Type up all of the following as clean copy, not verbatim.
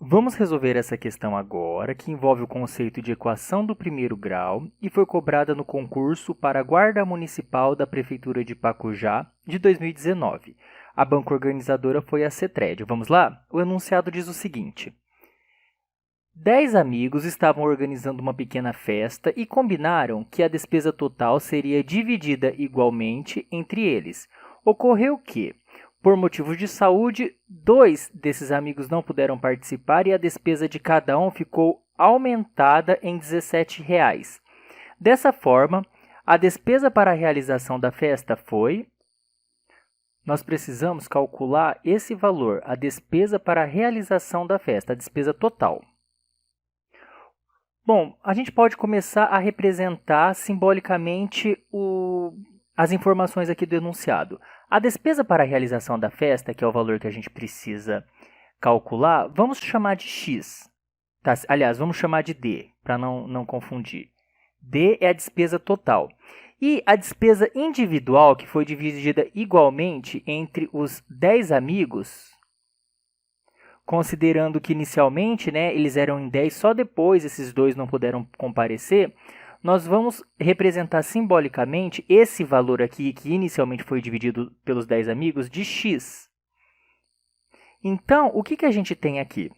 Vamos resolver essa questão agora, que envolve o conceito de equação do primeiro grau e foi cobrada no concurso para a Guarda Municipal da Prefeitura de Pacujá de 2019. A banca organizadora foi a CETRED. Vamos lá? O enunciado diz o seguinte: 10 amigos estavam organizando uma pequena festa e combinaram que a despesa total seria dividida igualmente entre eles. Ocorreu que, por motivos de saúde, 2 desses amigos não puderam participar e a despesa de cada um ficou aumentada em R$ 17. Dessa forma, a despesa para a realização da festa foi... Nós precisamos calcular esse valor, a despesa para a realização da festa, a despesa total. Bom, a gente pode começar a representar simbolicamente as informações aqui do enunciado. A despesa para a realização da festa, que é o valor que a gente precisa calcular, vamos chamar de X. Tá? Aliás, vamos chamar de D, para não confundir. D é a despesa total. E a despesa individual, que foi dividida igualmente entre os 10 amigos, considerando que inicialmente eles eram em 10, só depois esses 2 não puderam comparecer, nós vamos representar simbolicamente esse valor aqui, que inicialmente foi dividido pelos 10 amigos, de X. Então, o que a gente tem aqui?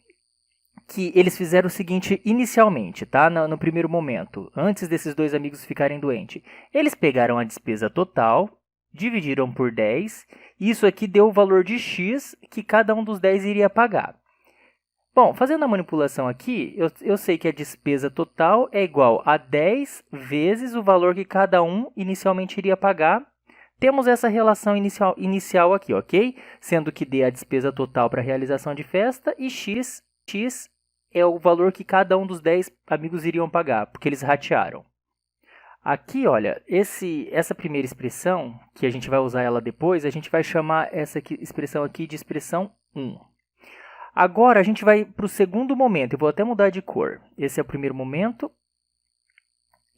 Que eles fizeram o seguinte inicialmente, tá? No primeiro momento, antes desses 2 amigos ficarem doentes. Eles pegaram a despesa total, dividiram por 10, e isso aqui deu o valor de X que cada um dos 10 iria pagar. Bom, fazendo a manipulação aqui, eu sei que a despesa total é igual a 10 vezes o valor que cada um inicialmente iria pagar. Temos essa relação inicial aqui, ok? Sendo que D é a despesa total para a realização de festa e X é o valor que cada um dos 10 amigos iriam pagar, porque eles ratearam. Aqui, olha, essa primeira expressão, que a gente vai usar ela depois, a gente vai chamar essa expressão aqui de expressão 1. Agora, a gente vai para o segundo momento. Eu vou até mudar de cor. Esse é o primeiro momento.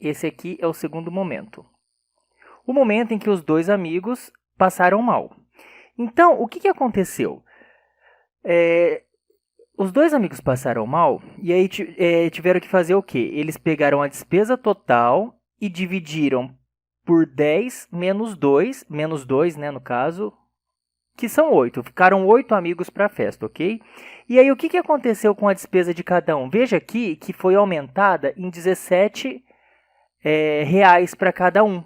Esse aqui é o segundo momento. O momento em que os 2 amigos passaram mal. Então, o que aconteceu? Os 2 amigos passaram mal e aí tiveram que fazer o quê? Eles pegaram a despesa total e dividiram por 10 menos 2, no caso, que são 8. Ficaram 8 amigos para a festa, ok? E aí, o que aconteceu com a despesa de cada um? Veja aqui que foi aumentada em R$ 17 para cada um.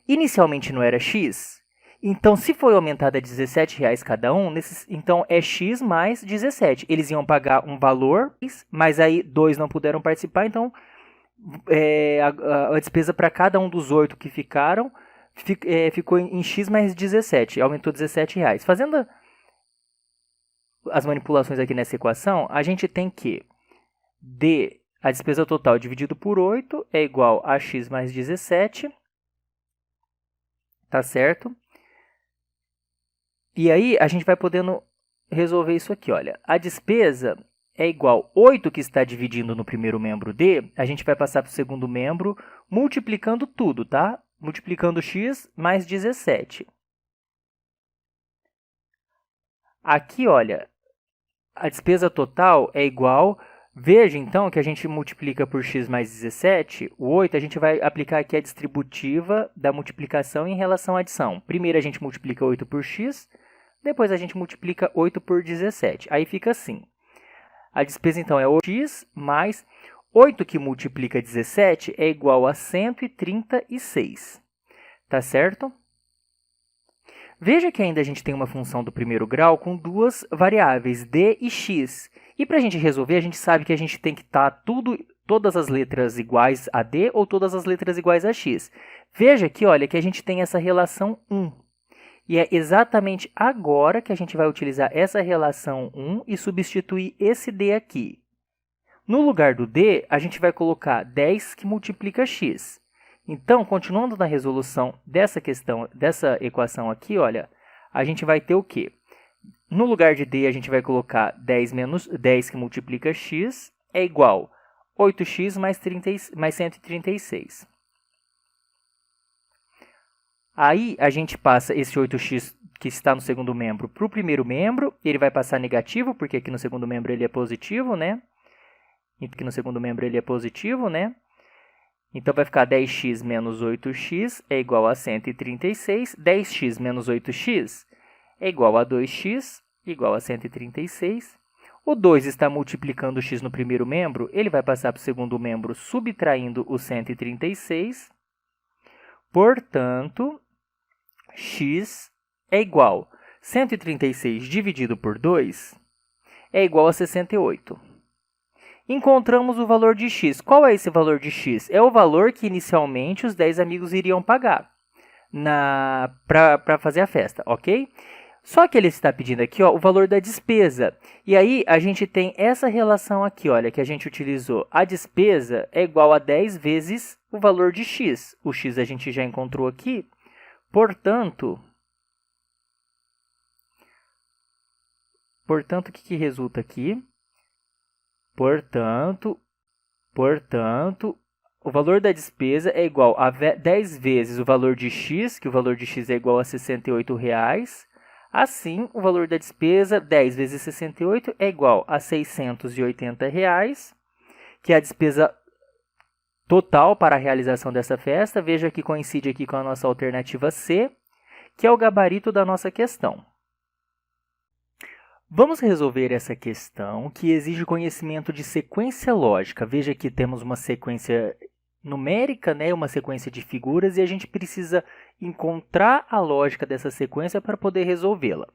Inicialmente não era X? Então, se foi aumentada a R$ 17 cada um, então é X mais 17. Eles iam pagar um valor, mas aí 2 não puderam participar, então a despesa para cada um dos 8 que ficaram ficou em X mais 17, aumentou R$ 17. Fazendo as manipulações aqui nessa equação, a gente tem que D, a despesa total dividido por 8, é igual a X mais 17, tá certo? E aí a gente vai podendo resolver isso aqui, olha. A despesa é igual a 8 que está dividindo no primeiro membro D, a gente vai passar para o segundo membro multiplicando tudo, tá? Multiplicando x mais 17. Aqui, olha, a despesa total é igual... Veja, então, que a gente multiplica por x mais 17, o 8, a gente vai aplicar aqui a distributiva da multiplicação em relação à adição. Primeiro a gente multiplica 8 por x, depois a gente multiplica 8 por 17. Aí fica assim. A despesa, então, é x mais 8 que multiplica 17 é igual a 136. Tá certo? Veja que ainda a gente tem uma função do primeiro grau com 2 variáveis, d e x. E para a gente resolver, a gente sabe que a gente tem que estar todas as letras iguais a d ou todas as letras iguais a x. Veja aqui, olha, que a gente tem essa relação 1. E é exatamente agora que a gente vai utilizar essa relação 1 e substituir esse d aqui. No lugar do d, a gente vai colocar 10 que multiplica x. Então, continuando na resolução dessa equação aqui, olha, a gente vai ter o quê? No lugar de d, a gente vai colocar 10 menos 10 que multiplica x é igual a 8x mais 136. Aí, a gente passa esse 8x que está no segundo membro para o primeiro membro, ele vai passar negativo, porque aqui no segundo membro ele é positivo, né? Aqui no segundo membro ele é positivo, né? Então, vai ficar 10x menos 8x é igual a 136. 10x menos 8x é igual a 2x, igual a 136. O 2 está multiplicando o x no primeiro membro, ele vai passar para o segundo membro subtraindo o 136. Portanto, x é igual a 136 dividido por 2 é igual a 68. Encontramos o valor de x. Qual é esse valor de x? É o valor que inicialmente os 10 amigos iriam pagar para fazer a festa, ok? Só que ele está pedindo aqui, ó, o valor da despesa. E aí a gente tem essa relação aqui, olha, que a gente utilizou. A despesa é igual a 10 vezes o valor de x. O x a gente já encontrou aqui. Portanto, o que resulta aqui? Portanto, o valor da despesa é igual a 10 vezes o valor de x, que o valor de x é igual a R$ 68,00. Assim, o valor da despesa, 10 vezes 68, é igual a R$ 680,00, que é a despesa total para a realização dessa festa. Veja que coincide aqui com a nossa alternativa C, que é o gabarito da nossa questão. Vamos resolver essa questão que exige conhecimento de sequência lógica. Veja que temos uma sequência numérica, né, uma sequência de figuras, e a gente precisa encontrar a lógica dessa sequência para poder resolvê-la.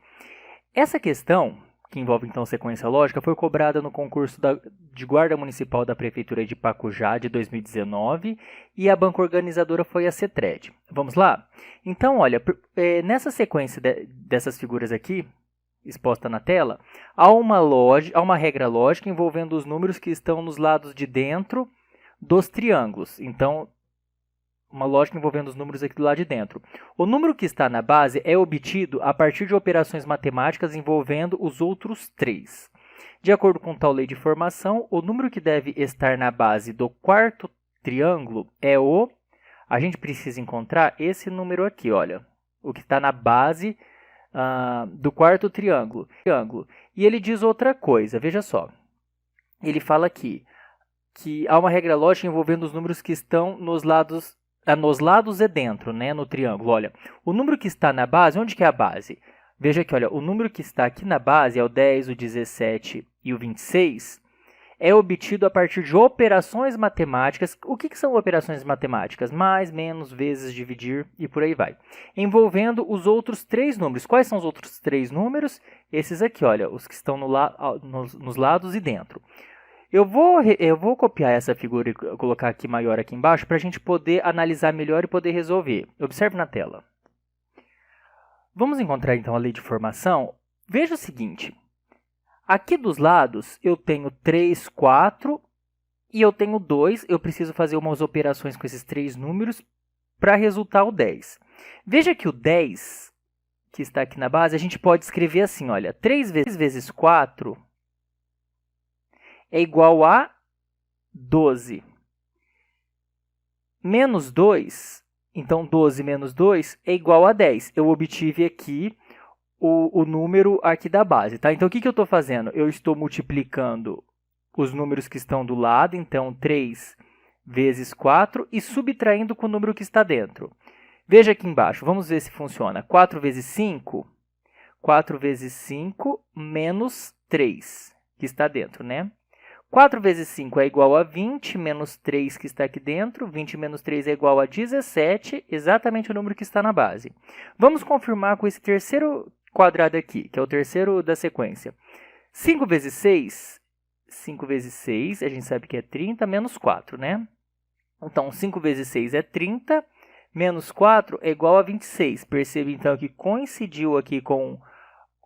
Essa questão, que envolve então sequência lógica, foi cobrada no concurso de guarda municipal da Prefeitura de Pacujá de 2019 e a banca organizadora foi a CETRED. Vamos lá? Então, olha, nessa sequência dessas figuras aqui, exposta na tela, há uma regra lógica envolvendo os números que estão nos lados de dentro dos triângulos. Então, uma lógica envolvendo os números aqui do lado de dentro. O número que está na base é obtido a partir de operações matemáticas envolvendo os outros três. De acordo com tal lei de formação, o número que deve estar na base do quarto triângulo é o... A gente precisa encontrar esse número aqui, olha. O que está na base do quarto triângulo. E ele diz outra coisa, veja só. Ele fala aqui que há uma regra lógica envolvendo os números que estão nos lados e dentro, né, no triângulo. Olha, o número que está na base, onde que é a base? Veja aqui, olha, o número que está aqui na base é o 10, o 17 e o 26. É obtido a partir de operações matemáticas. O que são operações matemáticas? Mais, menos, vezes, dividir e por aí vai. Envolvendo os outros três números. Quais são os outros três números? Esses aqui, olha, os que estão nos lados e dentro. Eu vou copiar essa figura e colocar aqui maior aqui embaixo para a gente poder analisar melhor e poder resolver. Observe na tela. Vamos encontrar então a lei de formação. Veja o seguinte. Aqui dos lados, eu tenho 3, 4 e eu tenho 2. Eu preciso fazer umas operações com esses três números para resultar o 10. Veja que o 10, que está aqui na base, a gente pode escrever assim, olha, 3 vezes 4 é igual a 12. Menos 2, então 12 menos 2 é igual a 10. Eu obtive aqui o número aqui da base, tá? Então, o que eu estou fazendo? Eu estou multiplicando os números que estão do lado, então 3 vezes 4, e subtraindo com o número que está dentro. Veja aqui embaixo, vamos ver se funciona. 4 vezes 5, 4 vezes 5 menos 3, que está dentro, né? 4 vezes 5 é igual a 20, menos 3 que está aqui dentro. 20 menos 3 é igual a 17, exatamente o número que está na base. Vamos confirmar com esse terceiro quadrado aqui, que é o terceiro da sequência. 5 vezes 6, a gente sabe que é 30, menos 4, né? Então, 5 vezes 6 é 30, menos 4 é igual a 26. Perceba, então, que coincidiu aqui com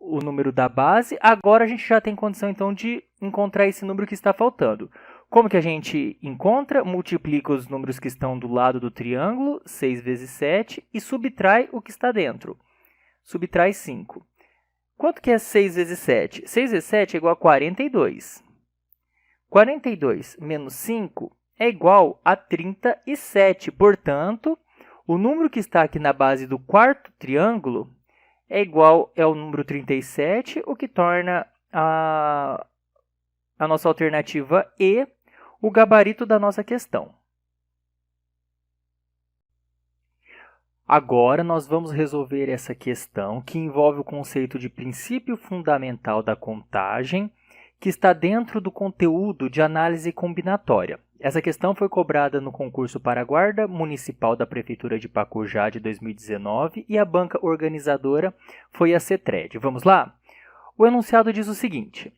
o número da base. Agora, a gente já tem condição, então, de encontrar esse número que está faltando. Como que a gente encontra? Multiplica os números que estão do lado do triângulo, 6 vezes 7, e subtrai o que está dentro. Subtrai 5. Quanto que é 6 vezes 7? 6 vezes 7 é igual a 42. 42 menos 5 é igual a 37. Portanto, o número que está aqui na base do quarto triângulo é igual ao número 37, o que torna a nossa alternativa E o gabarito da nossa questão. Agora nós vamos resolver essa questão que envolve o conceito de princípio fundamental da contagem, que está dentro do conteúdo de análise combinatória. Essa questão foi cobrada no concurso para a Guarda Municipal da Prefeitura de Pacujá de 2019 e a banca organizadora foi a CETRED. Vamos lá? O enunciado diz o seguinte: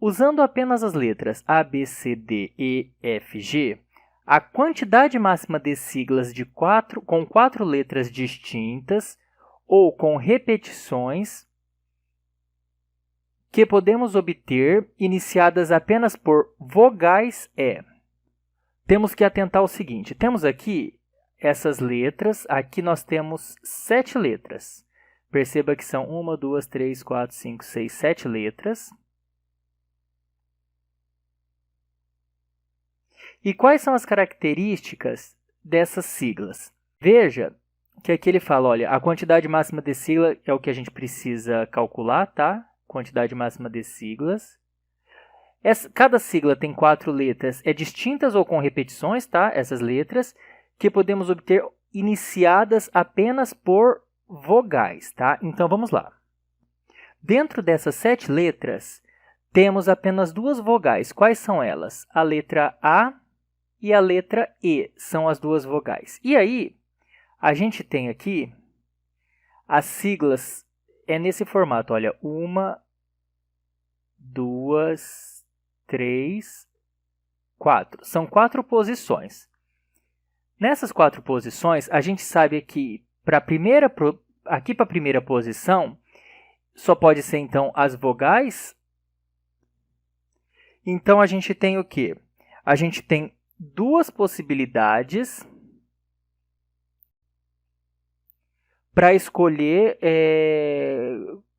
usando apenas as letras A, B, C, D, E, F, G, a quantidade máxima de siglas com 4 letras distintas ou com repetições que podemos obter iniciadas apenas por vogais é. Temos que atentar ao seguinte, temos aqui essas letras, aqui nós temos 7 letras. Perceba que são 1, 2, 3, 4, 5, 6, 7 letras. E quais são as características dessas siglas? Veja que aqui ele fala, olha, a quantidade máxima de sigla é o que a gente precisa calcular, tá? Quantidade máxima de siglas. Cada sigla tem 4 letras, é distintas ou com repetições, tá? Essas letras, que podemos obter iniciadas apenas por vogais, tá? Então, vamos lá. Dentro dessas 7 letras, temos apenas 2 vogais. Quais são elas? A letra A e a letra E são as 2 vogais. E aí, a gente tem aqui as siglas, é nesse formato, olha, 1, 2, 3, 4. São 4 posições. Nessas 4 posições, a gente sabe que aqui para a primeira posição, só pode ser então as vogais. Então, a gente tem o quê? A gente tem 2 possibilidades para escolher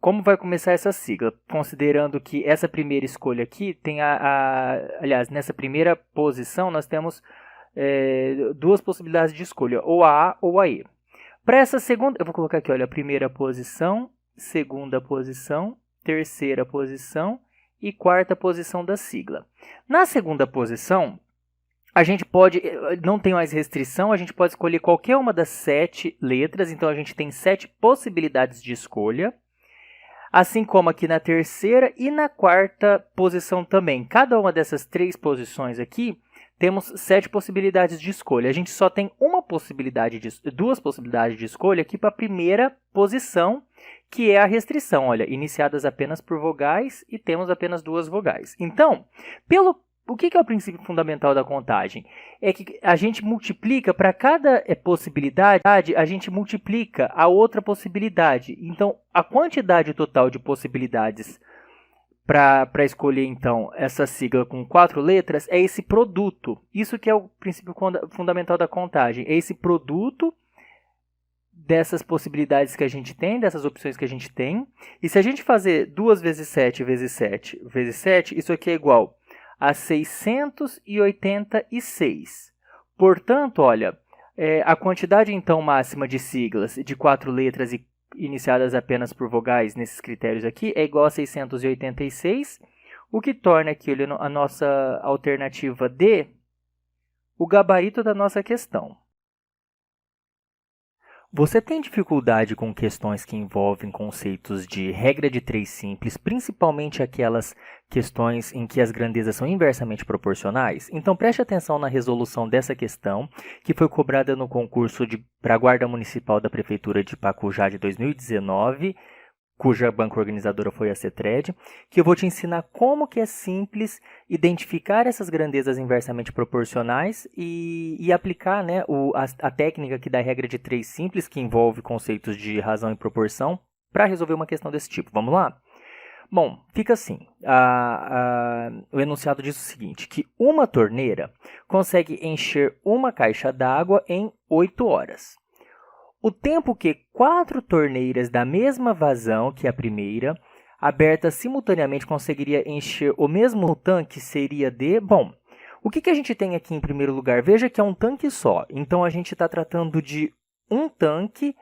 como vai começar essa sigla, considerando que essa primeira escolha aqui tem aliás, nessa primeira posição nós temos 2 possibilidades de escolha, ou a A ou a E. Para essa segunda, eu vou colocar aqui, olha, primeira posição, segunda posição, terceira posição e quarta posição da sigla. Na segunda posição, a gente pode, não tem mais restrição, a gente pode escolher qualquer uma das 7 letras, então a gente tem 7 possibilidades de escolha, assim como aqui na terceira e na quarta posição também. Cada uma dessas 3 posições aqui, temos 7 possibilidades de escolha. A gente só tem 2 possibilidades de escolha aqui para a primeira posição, que é a restrição. Olha, iniciadas apenas por vogais e temos apenas 2 vogais. Então, o que é o princípio fundamental da contagem? É que a gente multiplica para cada possibilidade, a gente multiplica a outra possibilidade. Então, a quantidade total de possibilidades para escolher, então, essa sigla com 4 letras é esse produto. Isso que é o princípio fundamental da contagem. É esse produto dessas possibilidades que a gente tem, dessas opções que a gente tem. E se a gente fazer 2 vezes 7 vezes 7 vezes 7, isso aqui é igual a 686. Portanto, olha, a quantidade então máxima de siglas de 4 letras e iniciadas apenas por vogais nesses critérios aqui é igual a 686, o que torna aqui a nossa alternativa D o gabarito da nossa questão. Você tem dificuldade com questões que envolvem conceitos de regra de 3 simples, principalmente aquelas questões em que as grandezas são inversamente proporcionais? Então preste atenção na resolução dessa questão, que foi cobrada no concurso para a Guarda Municipal da Prefeitura de Pacujá de 2019, cuja banca organizadora foi a CETRED, que eu vou te ensinar como que é simples identificar essas grandezas inversamente proporcionais e aplicar, né, a técnica aqui da regra de 3 simples, que envolve conceitos de razão e proporção, para resolver uma questão desse tipo. Vamos lá? Bom, fica assim, o enunciado diz o seguinte, que uma torneira consegue encher uma caixa d'água em 8 horas. O tempo que 4 torneiras da mesma vazão que a primeira, abertas simultaneamente, conseguiria encher o mesmo tanque seria de... Bom, o que a gente tem aqui em primeiro lugar? Veja que é um tanque só, então a gente está tratando de um tanque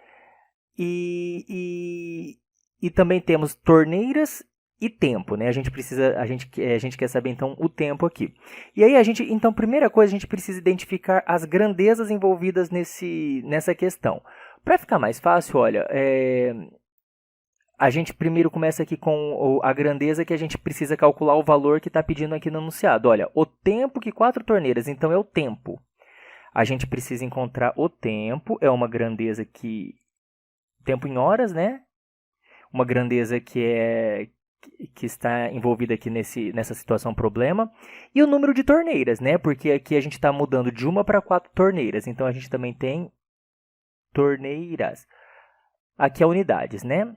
e também temos torneiras e tempo, né? A gente quer saber então o tempo aqui. E aí então, primeira coisa, a gente precisa identificar as grandezas envolvidas nessa questão. Para ficar mais fácil, olha, a gente primeiro começa aqui com a grandeza que a gente precisa calcular o valor que está pedindo aqui no enunciado. Olha, o tempo que 4 torneiras, então é o tempo. A gente precisa encontrar o tempo, é uma grandeza que... Tempo em horas, né? Uma grandeza que está envolvida aqui nessa situação problema. E o número de torneiras, né? Porque aqui a gente está mudando de 1 para 4 torneiras. Então, a gente também tem torneiras. Aqui é unidades, né?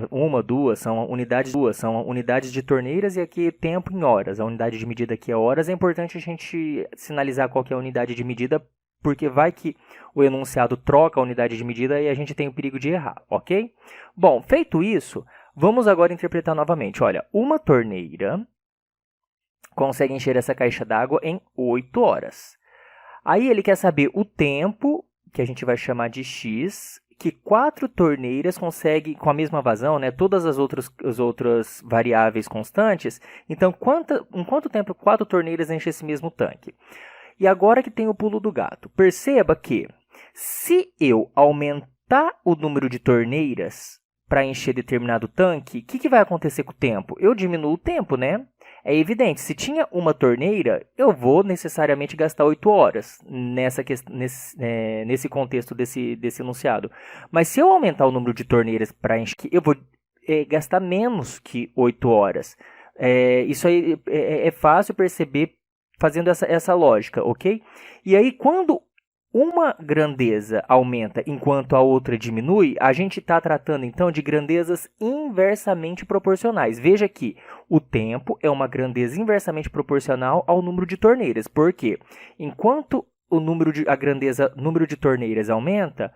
1, 2 são unidades de torneiras e aqui tempo em horas. A unidade de medida aqui é horas. É importante a gente sinalizar qual que é a unidade de medida, porque vai que o enunciado troca a unidade de medida e a gente tem o perigo de errar, ok? Bom, feito isso, vamos agora interpretar novamente. Olha, uma torneira consegue encher essa caixa d'água em 8 horas. Aí ele quer saber o tempo, que a gente vai chamar de x, que 4 torneiras conseguem, com a mesma vazão, né, todas as outras variáveis constantes. Então, em quanto tempo 4 torneiras enchem esse mesmo tanque? E agora que tem o pulo do gato. Perceba que, se eu aumentar o número de torneiras para encher determinado tanque, o que vai acontecer com o tempo? Eu diminuo o tempo, né? É evidente, se tinha uma torneira, eu vou necessariamente gastar 8 horas nesse contexto desse enunciado. Mas se eu aumentar o número de torneiras para encher, eu vou gastar menos que 8 horas. Isso aí é fácil perceber fazendo essa lógica, ok? E aí, quando uma grandeza aumenta enquanto a outra diminui, a gente está tratando, então, de grandezas inversamente proporcionais. Veja que o tempo é uma grandeza inversamente proporcional ao número de torneiras. Por quê? Enquanto número de torneiras aumenta,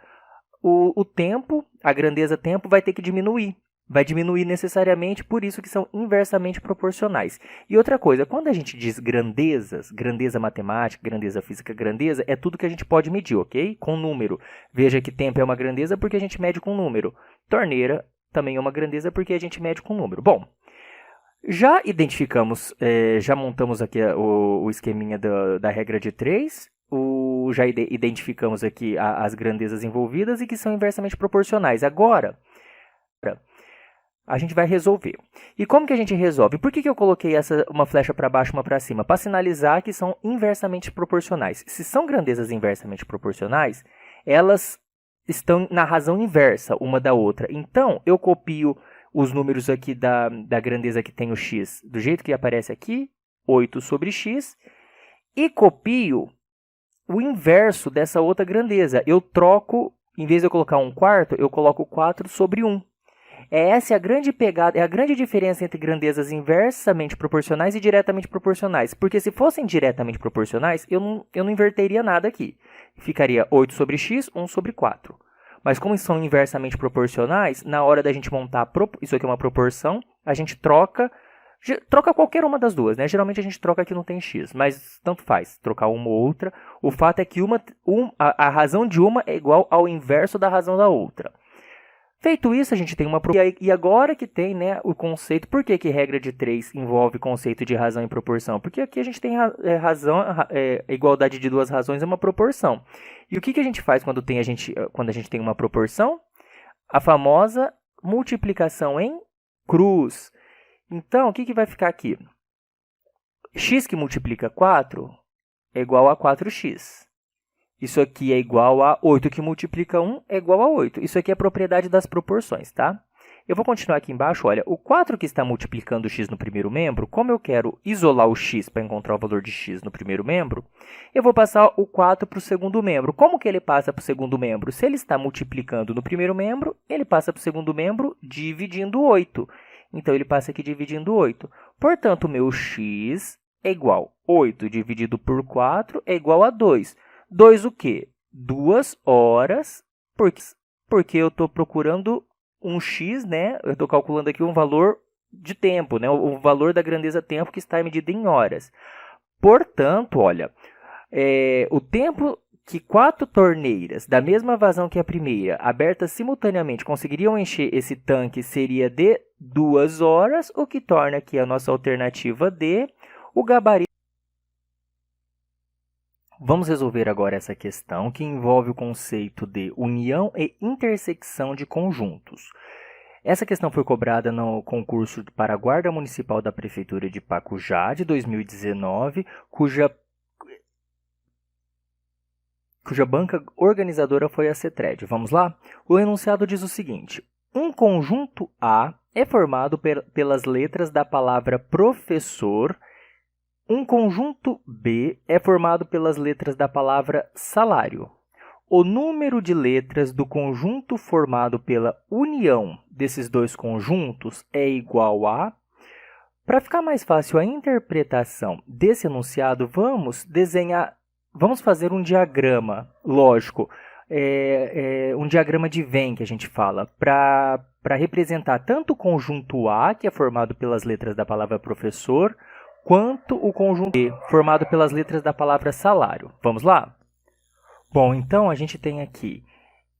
o tempo, a grandeza tempo, vai ter que diminuir. Vai diminuir necessariamente, por isso que são inversamente proporcionais. E outra coisa, quando a gente diz grandezas, grandeza matemática, grandeza física, grandeza, é tudo que a gente pode medir, ok? Com número. Veja que tempo é uma grandeza porque a gente mede com número. Torneira também é uma grandeza porque a gente mede com número. Bom, já identificamos, já montamos aqui o esqueminha da regra de 3. Já identificamos aqui as grandezas envolvidas e que são inversamente proporcionais. Agora, a gente vai resolver. E como que a gente resolve? Por que eu coloquei uma flecha para baixo e uma para cima? Para sinalizar que são inversamente proporcionais. Se são grandezas inversamente proporcionais, elas estão na razão inversa uma da outra. Então, eu copio os números aqui da grandeza que tem o x do jeito que aparece aqui, 8 sobre x, e copio o inverso dessa outra grandeza. Eu troco, em vez de eu colocar 1/4, eu coloco 4 sobre 1. Essa é a grande pegada, é a grande diferença entre grandezas inversamente proporcionais e diretamente proporcionais. Porque se fossem diretamente proporcionais, eu não inverteria nada aqui. Ficaria 8 sobre x, 1 sobre 4. Mas como são inversamente proporcionais, na hora da gente montar, isso aqui é uma proporção, a gente troca qualquer uma das duas, né? Geralmente a gente troca que não tem x, mas tanto faz, trocar uma ou outra. O fato é que a razão de uma é igual ao inverso da razão da outra. Feito isso, a gente tem uma... E agora que tem, né, o conceito... Por que regra de 3 envolve conceito de razão e proporção? Porque aqui a gente tem igualdade de duas razões é uma proporção. E o que a gente faz quando a gente tem uma proporção? A famosa multiplicação em cruz. Então, o que vai ficar aqui? X que multiplica 4 é igual a 4x. Isso aqui é igual a 8 que multiplica 1 é igual a 8. Isso aqui é a propriedade das proporções, tá? Eu vou continuar aqui embaixo. Olha, o 4 que está multiplicando o x no primeiro membro, como eu quero isolar o x para encontrar o valor de x no primeiro membro, eu vou passar o 4 para o segundo membro. Como que ele passa para o segundo membro? Se ele está multiplicando no primeiro membro, ele passa para o segundo membro dividindo 8. Então, ele passa aqui dividindo 8. Portanto, o meu x é igual a 8 dividido por 4 é igual a 2. 2 o quê? 2 horas, porque eu estou procurando um x, né? Eu estou calculando aqui um valor de tempo, né? O valor da grandeza tempo que está medido em horas. Portanto, olha, o tempo que 4 torneiras da mesma vazão que a primeira, abertas simultaneamente, conseguiriam encher esse tanque seria de 2 horas, o que torna aqui a nossa alternativa D, o gabarito. Vamos resolver agora essa questão que envolve o conceito de união e intersecção de conjuntos. Essa questão foi cobrada no concurso para a Guarda Municipal da Prefeitura de Pacujá, de 2019, cuja banca organizadora foi a CETRED. Vamos lá? O enunciado diz o seguinte: um conjunto A é formado pelas letras da palavra professor. Um conjunto B é formado pelas letras da palavra salário. O número de letras do conjunto formado pela união desses dois conjuntos é igual a... Para ficar mais fácil a interpretação desse enunciado, vamos fazer um diagrama, lógico, um diagrama de Venn que a gente fala, para representar tanto o conjunto A, que é formado pelas letras da palavra professor, quanto o conjunto B, formado pelas letras da palavra salário. Vamos lá? Bom, então a gente tem aqui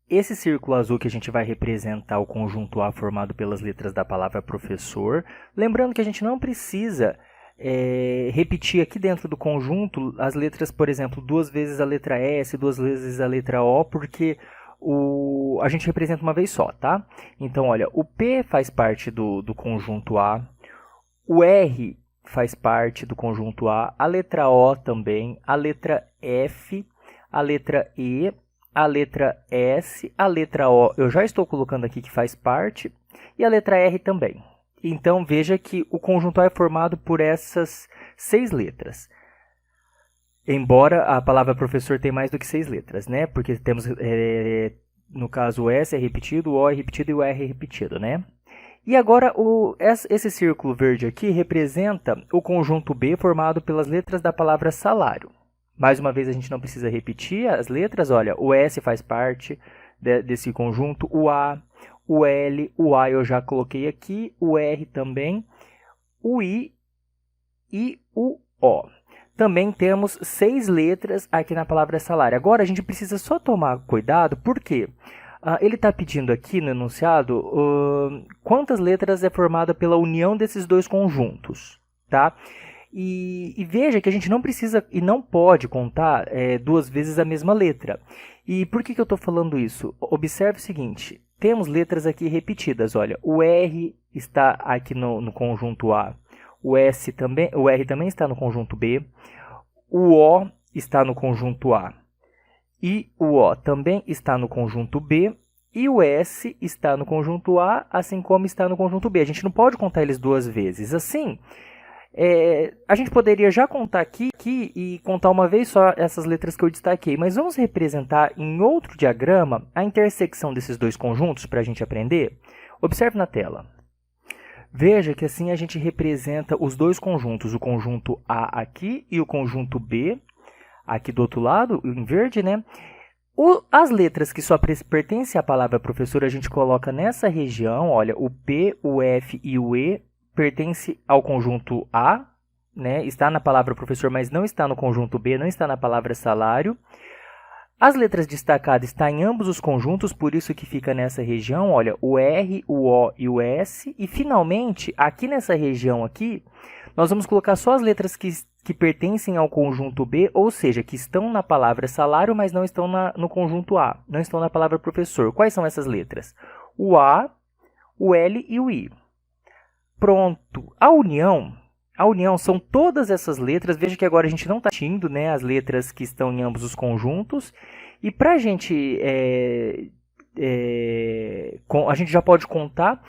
esse círculo azul que a gente vai representar o conjunto A formado pelas letras da palavra professor. Lembrando que a gente não precisa repetir aqui dentro do conjunto as letras, por exemplo, 2 vezes a letra S, 2 vezes a letra O, porque a gente representa uma vez só, tá? Então, olha, o P faz parte do conjunto A, o R faz parte do conjunto A letra O também, a letra F, a letra E, a letra S, a letra O eu já estou colocando aqui que faz parte, e a letra R também. Então, veja que o conjunto A é formado por essas 6 letras. Embora a palavra professor tenha mais do que 6 letras, né? Porque temos, no caso, o S é repetido, o O é repetido e o R é repetido, né? E agora, esse círculo verde aqui representa o conjunto B formado pelas letras da palavra salário. Mais uma vez, a gente não precisa repetir as letras. Olha, o S faz parte desse conjunto, o A, o L, o A eu já coloquei aqui, o R também, o I e o O. Também temos 6 letras aqui na palavra salário. Agora, a gente precisa só tomar cuidado, porque ele está pedindo aqui no enunciado quantas letras é formada pela união desses dois conjuntos, tá? E veja que a gente não precisa e não pode contar 2 vezes a mesma letra. E por que eu estou falando isso? Observe o seguinte, temos letras aqui repetidas. Olha, o R está aqui no conjunto A, o R também está no conjunto B, o O está no conjunto A, e o O também está no conjunto B, e o S está no conjunto A, assim como está no conjunto B. A gente não pode contar eles 2 vezes. Assim, a gente poderia já contar aqui e contar uma vez só essas letras que eu destaquei, mas vamos representar em outro diagrama a intersecção desses dois conjuntos para a gente aprender? Observe na tela. Veja que assim a gente representa os dois conjuntos, o conjunto A aqui e o conjunto B, aqui do outro lado, em verde, né? As letras que só pertencem à palavra professor, a gente coloca nessa região, olha, o P, o F e o E pertence ao conjunto A, né? Está na palavra professor, mas não está no conjunto B, não está na palavra salário. As letras destacadas estão em ambos os conjuntos, por isso que fica nessa região, olha, o R, o O e o S. E, finalmente, aqui nessa região aqui, nós vamos colocar só as letras que pertencem ao conjunto B, ou seja, que estão na palavra salário, mas não estão no conjunto A, não estão na palavra professor. Quais são essas letras? O A, o L e o I. Pronto. A união são todas essas letras. Veja que agora a gente não está repetindo, né, as letras que estão em ambos os conjuntos. E para a gente já pode contar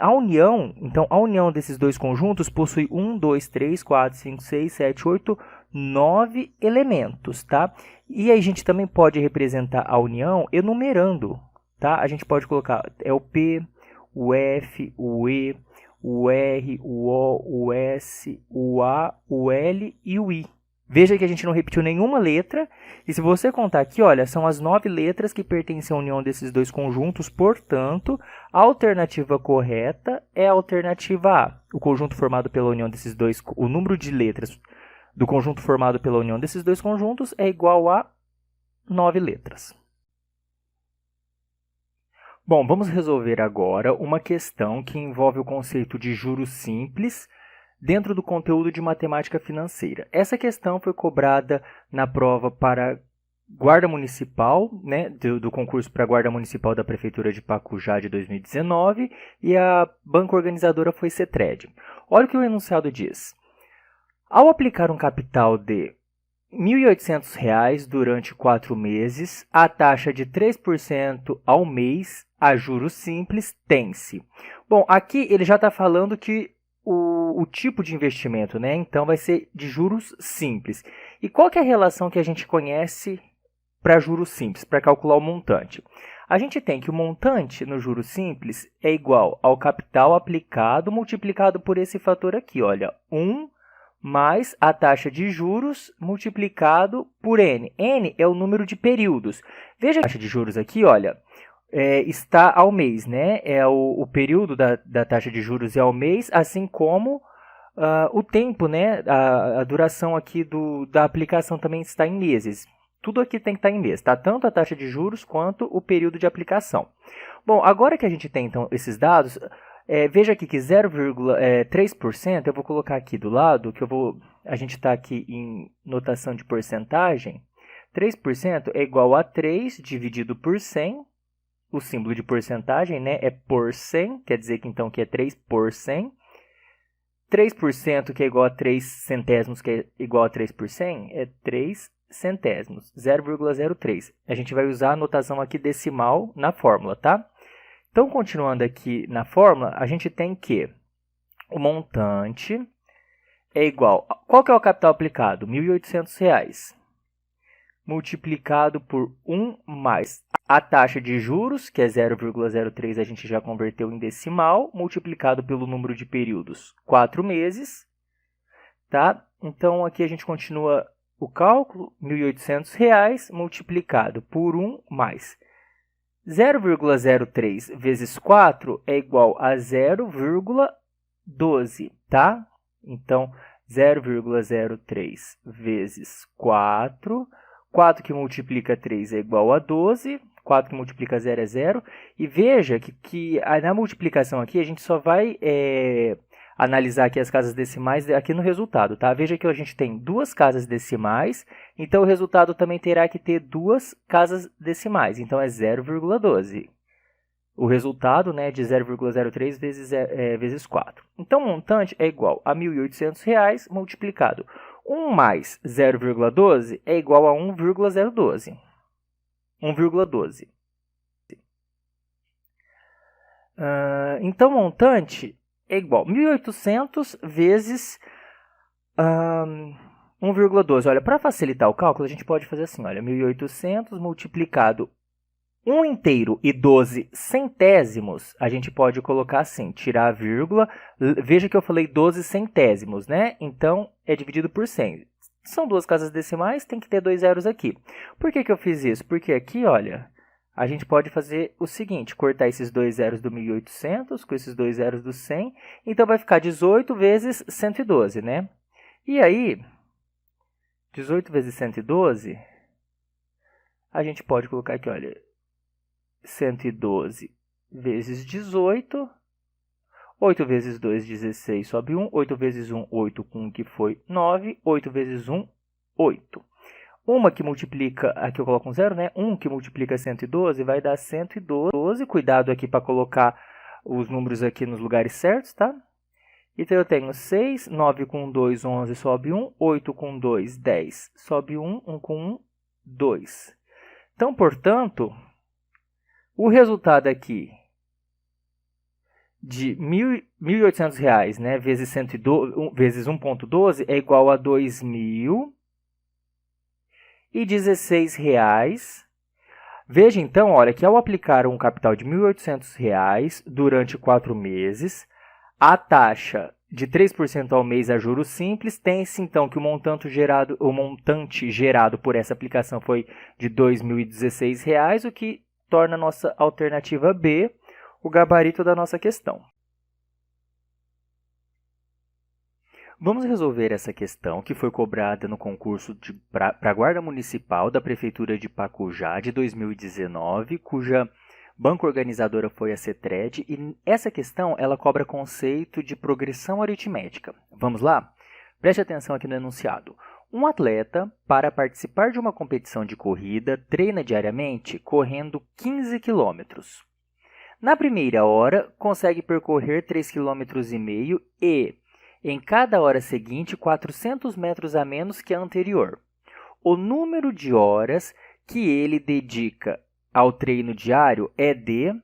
a união. Então, a união desses dois conjuntos possui 1, 2, 3, 4, 5, 6, 7, 8, 9 elementos, tá? E aí a gente também pode representar a união enumerando, tá? A gente pode colocar o P, o F, o E, o R, o O, o S, o A, o L e o I. Veja que a gente não repetiu nenhuma letra. E se você contar aqui, olha, são as 9 letras que pertencem à união desses dois conjuntos. Portanto, a alternativa correta é a alternativa A. O conjunto formado pela união desses dois, o número de letras do conjunto formado pela união desses dois conjuntos é igual a 9 letras. Bom, vamos resolver agora uma questão que envolve o conceito de juros simples dentro do conteúdo de matemática financeira. Essa questão foi cobrada na prova para Guarda Municipal, né, do concurso para Guarda Municipal da Prefeitura de Pacujá de 2019, e a banca organizadora foi Cetred. Olha o que o enunciado diz. Ao aplicar um capital de R$ 1.800 durante 4 meses, a taxa de 3% ao mês a juros simples tem-se. Bom, aqui ele já está falando que o tipo de investimento, né? Então, vai ser de juros simples. E qual que é a relação que a gente conhece para juros simples, para calcular o montante? A gente tem que o montante no juros simples é igual ao capital aplicado multiplicado por esse fator aqui, olha, 1 mais a taxa de juros multiplicado por N. N é o número de períodos. Veja a taxa de juros aqui, olha, está ao mês, né? É o período da taxa de juros é ao mês, assim como o tempo, né? A duração aqui da aplicação também está em meses. Tudo aqui tem que estar em mês, tá? Tanto a taxa de juros quanto o período de aplicação. Bom, agora que a gente tem, então, esses dados, veja aqui que 0,3%, eu vou colocar aqui do lado, que a gente está aqui em notação de porcentagem, 3% é igual a 3 dividido por 100, o símbolo de porcentagem, né, é por 100, quer dizer que então que é 3 por 100. 3% que é igual a 3 centésimos, que é igual a 3 por 100, é 3 centésimos, 0,03. A gente vai usar a notação aqui decimal na fórmula, tá? Então, continuando aqui na fórmula, a gente tem que o montante é igual... Qual que é o capital aplicado? R$ 1.800. Multiplicado por 1 mais a taxa de juros, que é 0,03, a gente já converteu em decimal, multiplicado pelo número de períodos, 4 meses, tá? Então, aqui a gente continua o cálculo, R$ 1.800 multiplicado por 1 mais 0,03 vezes 4 é igual a 0,12, tá? Então, 0,03 vezes 4... 4 que multiplica 3 é igual a 12, 4 que multiplica 0 é 0. E veja que na multiplicação aqui a gente só vai analisar aqui as casas decimais aqui no resultado, tá? Veja que a gente tem duas casas decimais, então o resultado também terá que ter duas casas decimais, então é 0,12. O resultado, né, de 0,03 vezes 4. Então, o montante é igual a R$ 1.800 multiplicado 1 mais 0,12 é igual a 1,012. 1,12. Então, o montante é igual a 1.800 vezes 1,12. Olha, para facilitar o cálculo, a gente pode fazer assim, olha, 1.800 multiplicado 1 inteiro e 12 centésimos, a gente pode colocar assim, tirar a vírgula. Veja que eu falei 12 centésimos, né? Então, é dividido por 100. São duas casas decimais, tem que ter 2 zeros aqui. Por que eu fiz isso? Porque aqui, olha, a gente pode fazer o seguinte, cortar esses 2 zeros do 1.800 com esses 2 zeros do 100. Então, vai ficar 18 vezes 112, né? E aí, 18 vezes 112, a gente pode colocar aqui, olha, 112 vezes 18, 8 vezes 2, 16, sobe 1, 8 vezes 1, 8 com 1 que foi 9, 8 vezes 1, 8. Uma que multiplica, aqui eu coloco um zero, né? 1 que multiplica 112 vai dar 112, cuidado aqui para colocar os números aqui nos lugares certos, tá? Então eu tenho 6, 9 com 2, 11, sobe 1, 8 com 2, 10, sobe 1, 1 com 1, 2. Então, portanto... O resultado aqui de R$ 1.800, né, vezes 1,12 é igual a R$ 2.016. Veja então, olha, que ao aplicar um capital de R$ 1.800 durante 4 meses, a taxa de 3% ao mês a juros simples, tem-se então que o montante gerado por essa aplicação foi de R$ 2.016, o que torna a nossa alternativa B o gabarito da nossa questão. Vamos resolver essa questão que foi cobrada no concurso para a Guarda Municipal da Prefeitura de Pacujá de 2019, cuja banca organizadora foi a CETRED, e essa questão ela cobra conceito de progressão aritmética. Vamos lá? Preste atenção aqui no enunciado. Um atleta, para participar de uma competição de corrida, treina diariamente correndo 15 km. Na primeira hora, consegue percorrer 3,5 km e, em cada hora seguinte, 400 metros a menos que a anterior. O número de horas que ele dedica ao treino diário é de...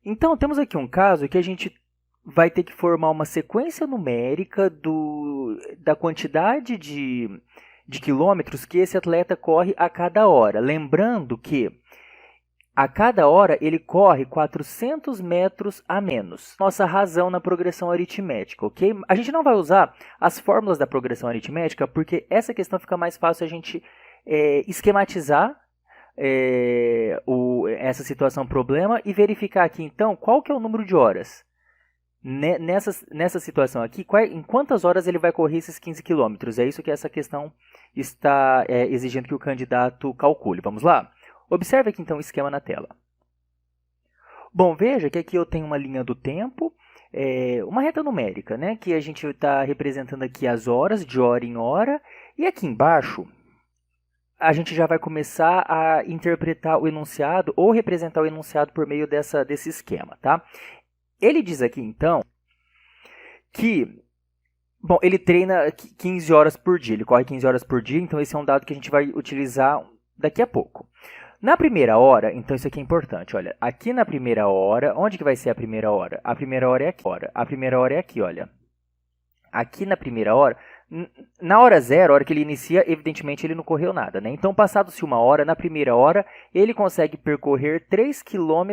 Então, temos aqui um caso que a gente vai ter que formar uma sequência numérica da quantidade de quilômetros que esse atleta corre a cada hora. Lembrando que a cada hora ele corre 400 metros a menos. Nossa razão na progressão aritmética, ok? A gente não vai usar as fórmulas da progressão aritmética porque essa questão fica mais fácil a gente esquematizar essa situação problema e verificar aqui então qual que é o número de horas. Nessa situação aqui, em quantas horas ele vai correr esses 15 km? É isso que essa questão está exigindo que o candidato calcule. Vamos lá? Observe aqui então o esquema na tela. Bom, veja que aqui eu tenho uma linha do tempo, uma reta numérica, né, que a gente está representando aqui as horas, de hora em hora, e aqui embaixo a gente já vai começar a interpretar o enunciado ou representar o enunciado por meio desse esquema, tá? Ele diz aqui então que, bom, ele treina 15 horas por dia, ele corre 15 horas por dia, então esse é um dado que a gente vai utilizar daqui a pouco. Na primeira hora, então isso aqui é importante, olha, aqui na primeira hora, onde que vai ser a primeira hora? A primeira hora é aqui, a primeira hora é aqui, olha. Aqui na primeira hora, na hora zero, a hora que ele inicia, evidentemente ele não correu nada, né? Então, passado-se uma hora, na primeira hora, ele consegue percorrer 3,5 km.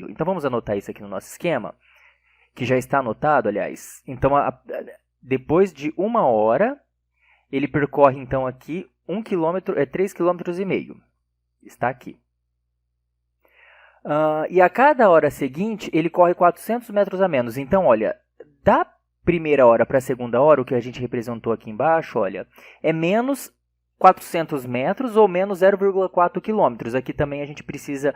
Então, vamos anotar isso aqui no nosso esquema, que já está anotado, aliás. Então, depois de uma hora, ele percorre, então, aqui 3,5 km. Está aqui. E a cada hora seguinte, ele corre 400 metros a menos. Então, olha, da primeira hora para a segunda hora, o que a gente representou aqui embaixo, olha, é menos 400 metros ou menos 0,4 quilômetros. Aqui também a gente precisa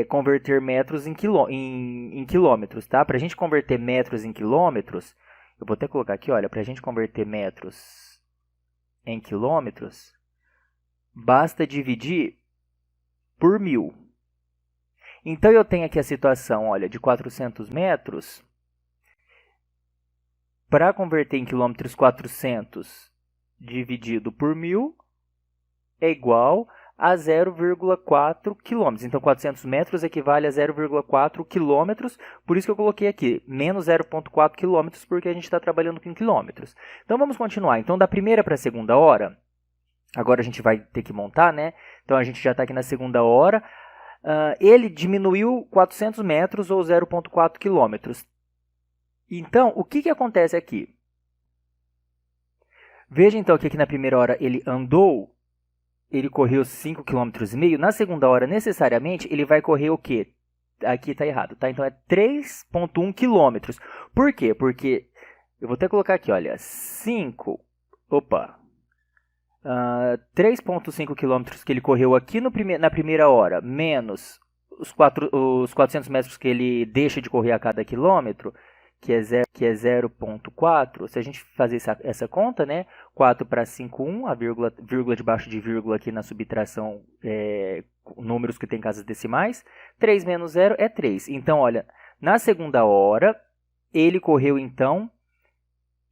converter metros em quilômetros, tá? Para a gente converter metros em quilômetros, eu vou até colocar aqui, olha, para a gente converter metros em quilômetros, basta dividir por 1000. Então, eu tenho aqui a situação, olha, de 400 metros. Para converter em quilômetros, 400 dividido por 1000 é igual a 0,4 quilômetros. Então, 400 metros equivale a 0,4 quilômetros. Por isso que eu coloquei aqui, menos 0,4 quilômetros, porque a gente está trabalhando com quilômetros. Então, vamos continuar. Então, da primeira para a segunda hora, agora a gente vai ter que montar, né? Então, a gente já está aqui na segunda hora. Ele diminuiu 400 metros ou 0,4 quilômetros. Então, o que acontece aqui? Veja então que aqui na primeira hora ele andou, ele correu 5,5 km. Na segunda hora, necessariamente, ele vai correr o quê? Aqui está errado, tá? Então, é 3,1 km. Por quê? Porque, eu vou até colocar aqui, olha, 3,5 km que ele correu aqui na primeira hora, menos os 400 metros que ele deixa de correr a cada quilômetro, que é 0,4, se a gente fazer essa conta, né? 4 para 5, 1, a vírgula debaixo de vírgula aqui na subtração, números que tem casas decimais, 3 menos 0 é 3. Então, olha, na segunda hora, ele correu, então,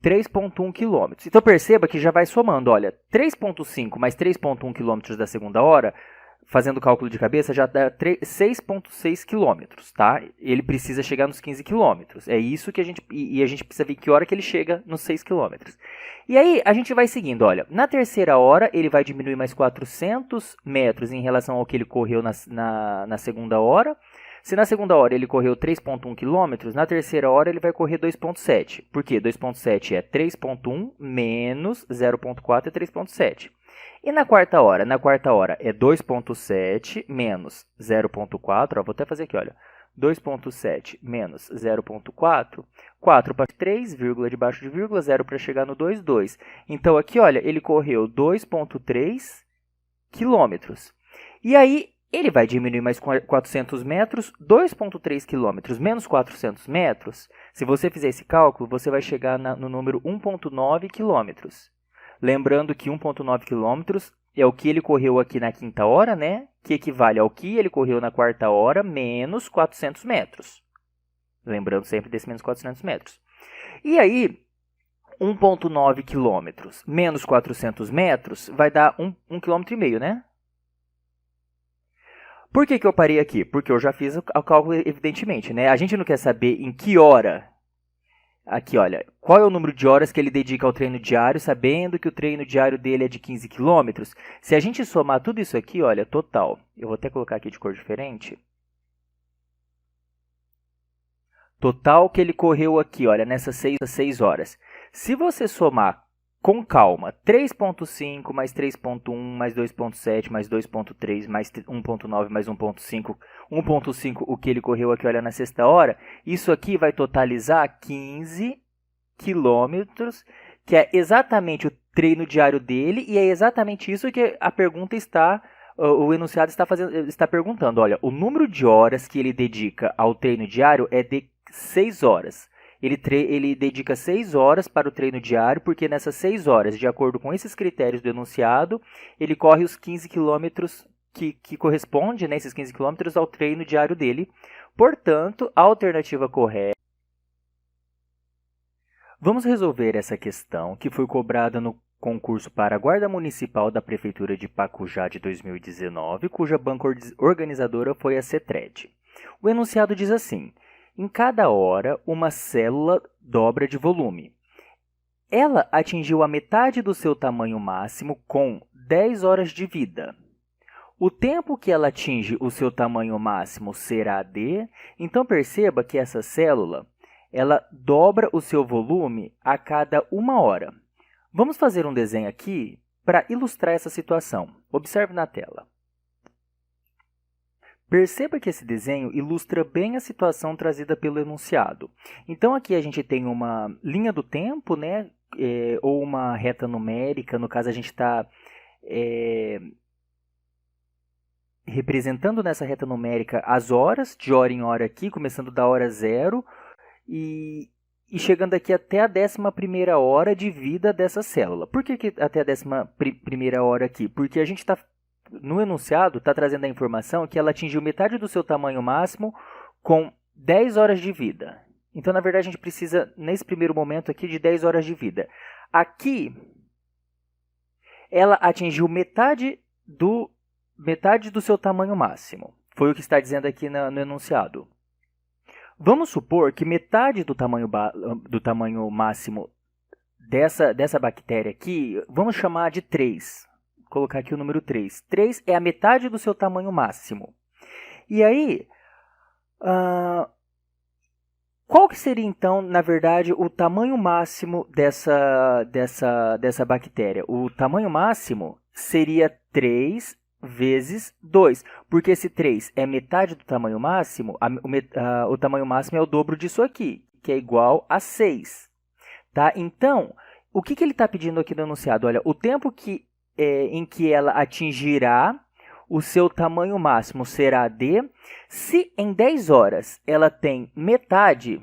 3,1 km. Então, perceba que já vai somando, olha, 3,5 mais 3,1 km da segunda hora, fazendo o cálculo de cabeça, já dá 6,6 km, tá? Ele precisa chegar nos 15 km. É isso que a gente precisa ver que hora que ele chega nos 6 km. E aí, a gente vai seguindo, olha. Na terceira hora, ele vai diminuir mais 400 metros em relação ao que ele correu na segunda hora. Se na segunda hora ele correu 3,1 km, na terceira hora ele vai correr 2,7. Por quê? 2,7 é 3,1 menos 0,4 é 3,7. E na quarta hora? Na quarta hora é 2,7 menos 0,4, vou até fazer aqui, olha. 2,7 menos 0,4, 4 para 3, vírgula debaixo de vírgula, 0 para chegar no 2, 2. Então, aqui, olha, ele correu 2,3 quilômetros. E aí, ele vai diminuir mais 400 metros, 2,3 quilômetros menos 400 metros. Se você fizer esse cálculo, você vai chegar no número 1,9 quilômetros. Lembrando que 1,9 quilômetros é o que ele correu aqui na quinta hora, né? Que equivale ao que ele correu na quarta hora, menos 400 metros. Lembrando sempre desse menos 400 metros. E aí, 1,9 quilômetros menos 400 metros vai dar 1,5 km, né? Por que eu parei aqui? Porque eu já fiz o cálculo, evidentemente, né? A gente não quer saber em que hora. Aqui, olha, qual é o número de horas que ele dedica ao treino diário, sabendo que o treino diário dele é de 15 km? Se a gente somar tudo isso aqui, olha, total. Eu vou até colocar aqui de cor diferente. Total que ele correu aqui, olha, nessas 6 horas. Se você somar com calma, 3,5 mais 3,1 mais 2,7 mais 2,3 mais 1,9 mais 1,5, 1,5 o que ele correu aqui, olha, na sexta hora, isso aqui vai totalizar 15 quilômetros, que é exatamente o treino diário dele, e é exatamente isso que a pergunta o enunciado está perguntando. Olha, o número de horas que ele dedica ao treino diário é de 6 horas. Ele dedica 6 horas para o treino diário, porque nessas 6 horas, de acordo com esses critérios do enunciado, ele corre os 15 quilômetros que corresponde, né, esses 15 quilômetros, ao treino diário dele. Portanto, a alternativa correta... Vamos resolver essa questão, que foi cobrada no concurso para a Guarda Municipal da Prefeitura de Pacujá de 2019, cuja banca organizadora foi a CETRED. O enunciado diz assim: em cada hora, uma célula dobra de volume. Ela atingiu a metade do seu tamanho máximo com 10 horas de vida. O tempo que ela atinge o seu tamanho máximo será de... Então, perceba que essa célula ela dobra o seu volume a cada 1 hora. Vamos fazer um desenho aqui para ilustrar essa situação. Observe na tela. Perceba que esse desenho ilustra bem a situação trazida pelo enunciado. Então, aqui a gente tem uma linha do tempo, né? Ou uma reta numérica. No caso, a gente está representando nessa reta numérica as horas, de hora em hora aqui, começando da hora 0 e chegando aqui até a 11ª hora de vida dessa célula. Por que até a 11ª hora aqui? Porque a gente está... No enunciado, está trazendo a informação que ela atingiu metade do seu tamanho máximo com 10 horas de vida. Então, na verdade, a gente precisa, nesse primeiro momento aqui, de 10 horas de vida. Aqui, ela atingiu metade do seu tamanho máximo. Foi o que está dizendo aqui no enunciado. Vamos supor que metade do tamanho máximo dessa bactéria aqui, vamos chamar de 3. Vou colocar aqui o número 3. 3 é a metade do seu tamanho máximo. E aí, qual que seria então, na verdade, o tamanho máximo dessa bactéria? O tamanho máximo seria 3 vezes 2, porque esse 3 é metade do tamanho máximo, o tamanho máximo é o dobro disso aqui, que é igual a 6. Tá? Então, o que ele está pedindo aqui no enunciado? Olha, o tempo em que ela atingirá o seu tamanho máximo será de... Se em 10 horas ela tem metade,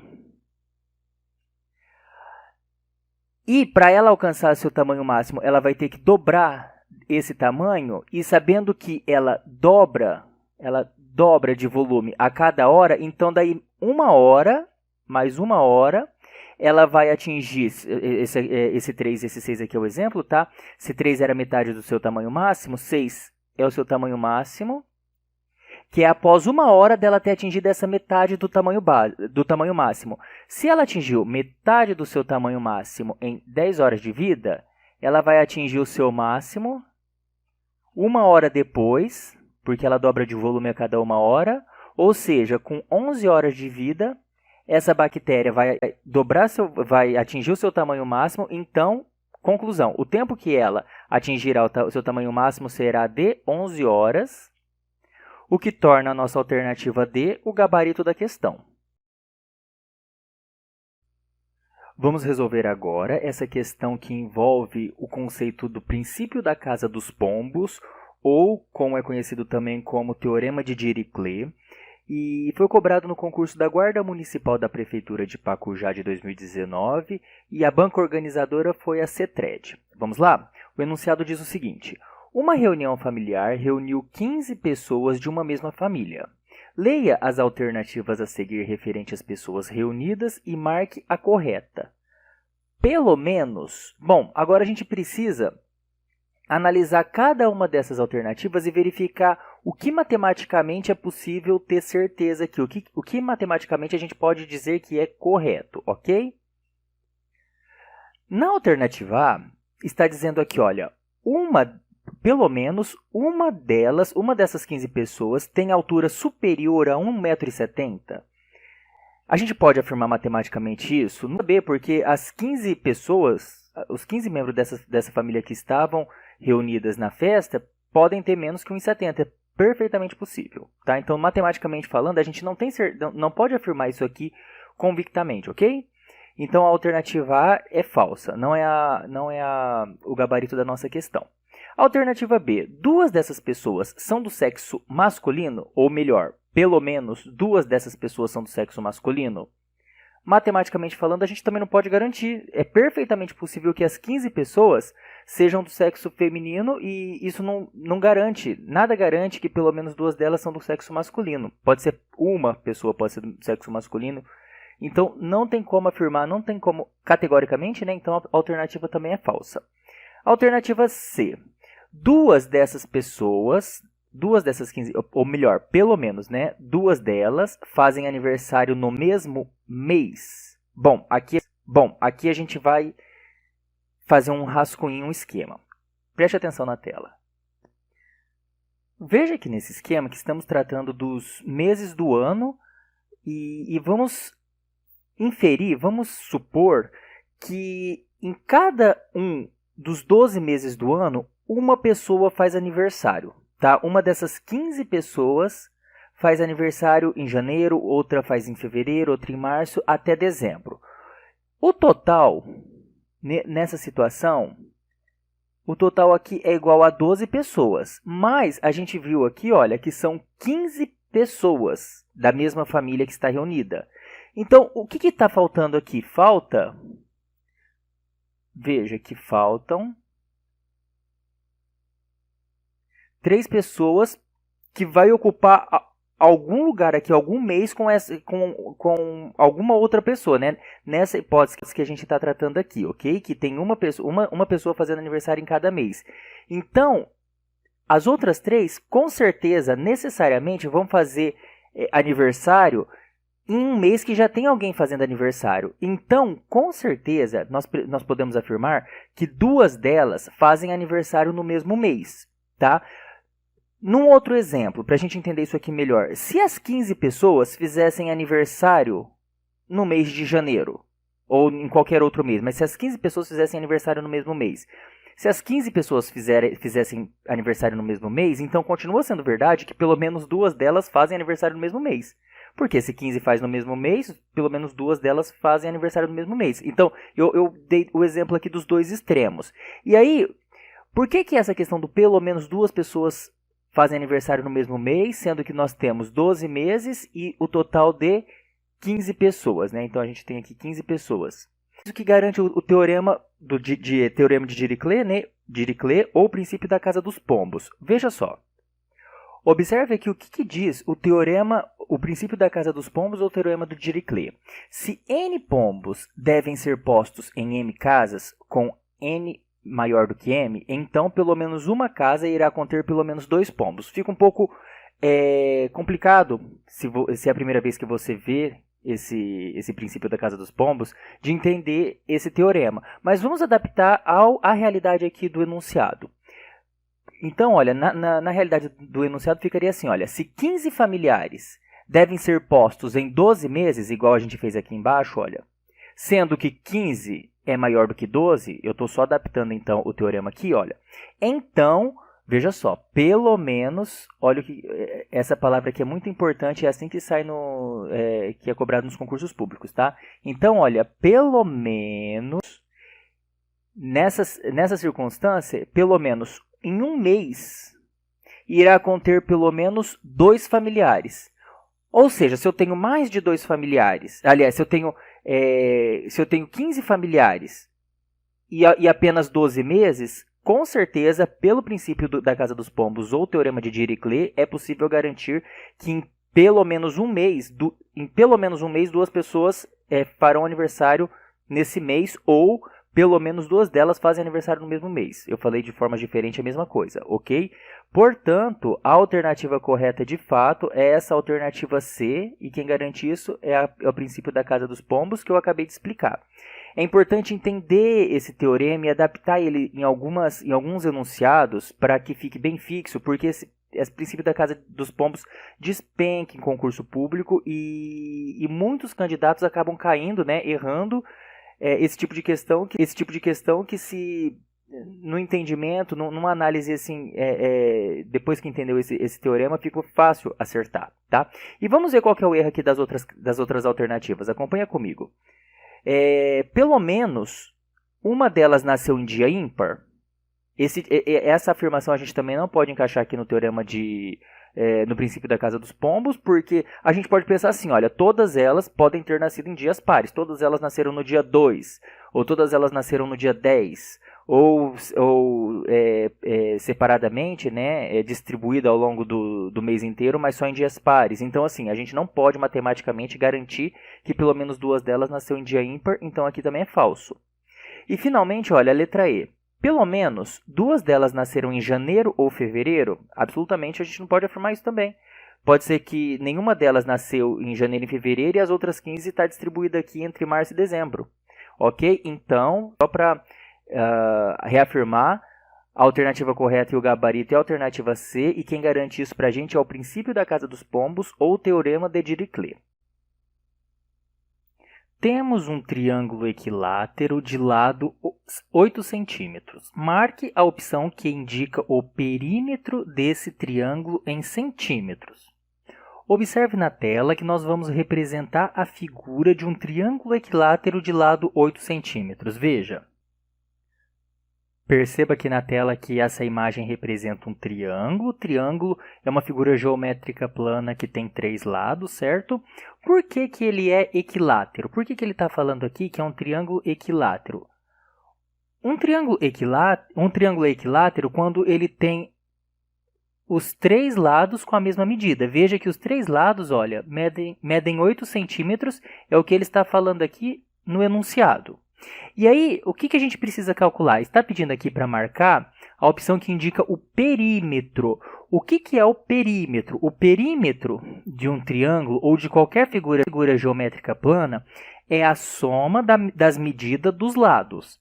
e para ela alcançar seu tamanho máximo, ela vai ter que dobrar esse tamanho, e sabendo que ela dobra de volume a cada hora, então daí 1 hora, mais 1 hora, ela vai atingir, esse 3 e esse 6 aqui é o exemplo, tá? Se 3 era metade do seu tamanho máximo, 6 é o seu tamanho máximo, que é após 1 hora dela ter atingido essa metade do tamanho máximo. Se ela atingiu metade do seu tamanho máximo em 10 horas de vida, ela vai atingir o seu máximo 1 hora depois, porque ela dobra de volume a cada 1 hora, ou seja, com 11 horas de vida, essa bactéria vai atingir o seu tamanho máximo. Então, conclusão, o tempo que ela atingirá o seu tamanho máximo será de 11 horas. o que torna a nossa alternativa D o gabarito da questão. Vamos resolver agora essa questão que envolve o conceito do princípio da casa dos pombos, ou como é conhecido também como Teorema de Dirichlet, e foi cobrado no concurso da Guarda Municipal da Prefeitura de Pacujá de 2019, e a banca organizadora foi a CETRED. Vamos lá? O enunciado diz o seguinte: uma reunião familiar reuniu 15 pessoas de uma mesma família. Leia as alternativas a seguir referente às pessoas reunidas e marque a correta. Pelo menos... Bom, agora a gente precisa analisar cada uma dessas alternativas e verificar o que matematicamente é possível ter certeza que o que matematicamente a gente pode dizer que é correto, ok? Na alternativa A, está dizendo aqui, olha, pelo menos uma dessas 15 pessoas tem altura superior a 1,70 m. A gente pode afirmar matematicamente isso? Não saber, porque as 15 pessoas, os 15 membros dessa família que estavam reunidas na festa, podem ter menos que 1,70 m. É perfeitamente possível. Tá? Então, matematicamente falando, a gente não pode afirmar isso aqui convictamente, ok? Então, a alternativa A é falsa, não é o gabarito da nossa questão. Alternativa B, duas dessas pessoas são do sexo masculino, ou melhor, pelo menos duas dessas pessoas são do sexo masculino? Matematicamente falando, a gente também não pode garantir. É perfeitamente possível que as 15 pessoas sejam do sexo feminino e isso não garante, nada garante que pelo menos duas delas são do sexo masculino. Pode ser uma pessoa pode ser do sexo masculino. Então, não tem como afirmar, não tem como categoricamente, né? Então, a alternativa também é falsa. Alternativa C. Duas dessas 15, ou melhor, pelo menos, né? Duas delas fazem aniversário no mesmo mês. Bom, aqui a gente vai fazer um rascunho, um esquema. Preste atenção na tela. Veja que nesse esquema que estamos tratando dos meses do ano e vamos inferir, vamos supor que em cada um dos 12 meses do ano, uma pessoa faz aniversário. Tá? Uma dessas 15 pessoas faz aniversário em janeiro, outra faz em fevereiro, outra em março, até dezembro. O total, nessa situação, o total aqui é igual a 12 pessoas. Mas a gente viu aqui, olha, que são 15 pessoas da mesma família que está reunida. Então, o que está faltando aqui? Veja que faltam 3 pessoas que vai ocupar algum lugar aqui, algum mês com alguma outra pessoa, né? Nessa hipótese que a gente está tratando aqui, ok? Que tem uma pessoa fazendo aniversário em cada mês. Então, as outras 3, com certeza, necessariamente, vão fazer aniversário em um mês que já tem alguém fazendo aniversário. Então, com certeza, nós podemos afirmar que 2 delas fazem aniversário no mesmo mês, tá? Num outro exemplo, para a gente entender isso aqui melhor, se as 15 pessoas fizessem aniversário no mês de janeiro, ou em qualquer outro mês, mas se as 15 pessoas fizessem aniversário no mesmo mês, se as 15 pessoas fizessem aniversário no mesmo mês, então continua sendo verdade que pelo menos 2 delas fazem aniversário no mesmo mês. Porque se 15 faz no mesmo mês, pelo menos 2 delas fazem aniversário no mesmo mês. Então, eu dei o exemplo aqui dos 2 extremos. E aí, por que essa questão do pelo menos 2 pessoas fazem aniversário no mesmo mês, sendo que nós temos 12 meses e o total de 15 pessoas, né? Então, a gente tem aqui 15 pessoas. Isso que garante o teorema Teorema de Dirichlet, né? Dirichlet ou princípio da casa dos pombos. Veja só. Observe aqui o que diz o princípio da casa dos pombos ou teorema do Dirichlet. Se n pombos devem ser postos em m casas com n maior do que m, então pelo menos uma casa irá conter pelo menos 2 pombos. Fica um pouco complicado, se é a primeira vez que você vê esse princípio da casa dos pombos, de entender esse teorema. Mas vamos adaptar à realidade aqui do enunciado. Então, olha, na realidade do enunciado ficaria assim, olha, se 15 familiares devem ser postos em 12 meses, igual a gente fez aqui embaixo, olha, sendo que 15 é maior do que 12, eu estou só adaptando então o teorema aqui, olha, então Veja só, pelo menos, olha o que essa palavra aqui é muito importante, é assim que sai que é cobrado nos concursos públicos, tá? Então, olha, pelo menos nessa circunstância, pelo menos em um mês irá conter pelo menos 2 familiares. Ou seja, se eu tenho mais de 2 familiares, aliás, se eu tenho 15 familiares e apenas 12 meses, com certeza, pelo princípio da Casa dos Pombos ou Teorema de Dirichlet, é possível garantir que em pelo menos um mês, duas pessoas farão aniversário nesse mês, ou pelo menos 2 delas fazem aniversário no mesmo mês. Eu falei de formas diferentes a mesma coisa, ok? Portanto, a alternativa correta de fato é essa alternativa C, e quem garante isso é o princípio da Casa dos Pombos, que eu acabei de explicar. É importante entender esse teorema e adaptar ele em alguns enunciados para que fique bem fixo, porque esse princípio da Casa dos Pombos despenca em concurso público e muitos candidatos acabam caindo, né, errando esse tipo de questão que se no entendimento, numa análise assim, depois que entendeu esse teorema, fica fácil acertar, tá? E vamos ver qual que é o erro aqui das outras alternativas. Acompanha comigo. Pelo menos uma delas nasceu em dia ímpar. Essa afirmação a gente também não pode encaixar aqui no teorema no princípio da Casa dos Pombos, porque a gente pode pensar assim, olha, todas elas podem ter nascido em dias pares, todas elas nasceram no dia 2, ou todas elas nasceram no dia 10, ou separadamente, né, distribuída ao longo do mês inteiro, mas só em dias pares. Então, assim, a gente não pode matematicamente garantir que pelo menos 2 delas nasceu em dia ímpar, então aqui também é falso. E, finalmente, olha, a letra E. Pelo menos 2 delas nasceram em janeiro ou fevereiro? Absolutamente, a gente não pode afirmar isso também. Pode ser que nenhuma delas nasceu em janeiro e fevereiro e as outras 15 está distribuída aqui entre março e dezembro. Ok? Então, só para reafirmar, a alternativa correta e o gabarito é a alternativa C, e quem garante isso para a gente é o princípio da Casa dos Pombos ou o Teorema de Dirichlet. Temos um triângulo equilátero de lado 8 centímetros. Marque a opção que indica o perímetro desse triângulo em centímetros. Observe na tela que nós vamos representar a figura de um triângulo equilátero de lado 8 centímetros. Veja. Perceba aqui na tela que essa imagem representa um triângulo. O triângulo é uma figura geométrica plana que tem 3 lados, certo? Por que que ele é equilátero? Por que que ele está falando aqui que é um triângulo equilátero? Um triângulo é equilátero quando ele tem os 3 lados com a mesma medida. Veja que os 3 lados, olha, medem 8 centímetros, é o que ele está falando aqui no enunciado. E aí, o que a gente precisa calcular? Está pedindo aqui para marcar a opção que indica o perímetro. O que é o perímetro? O perímetro de um triângulo ou de qualquer figura geométrica plana é a soma das medidas dos lados.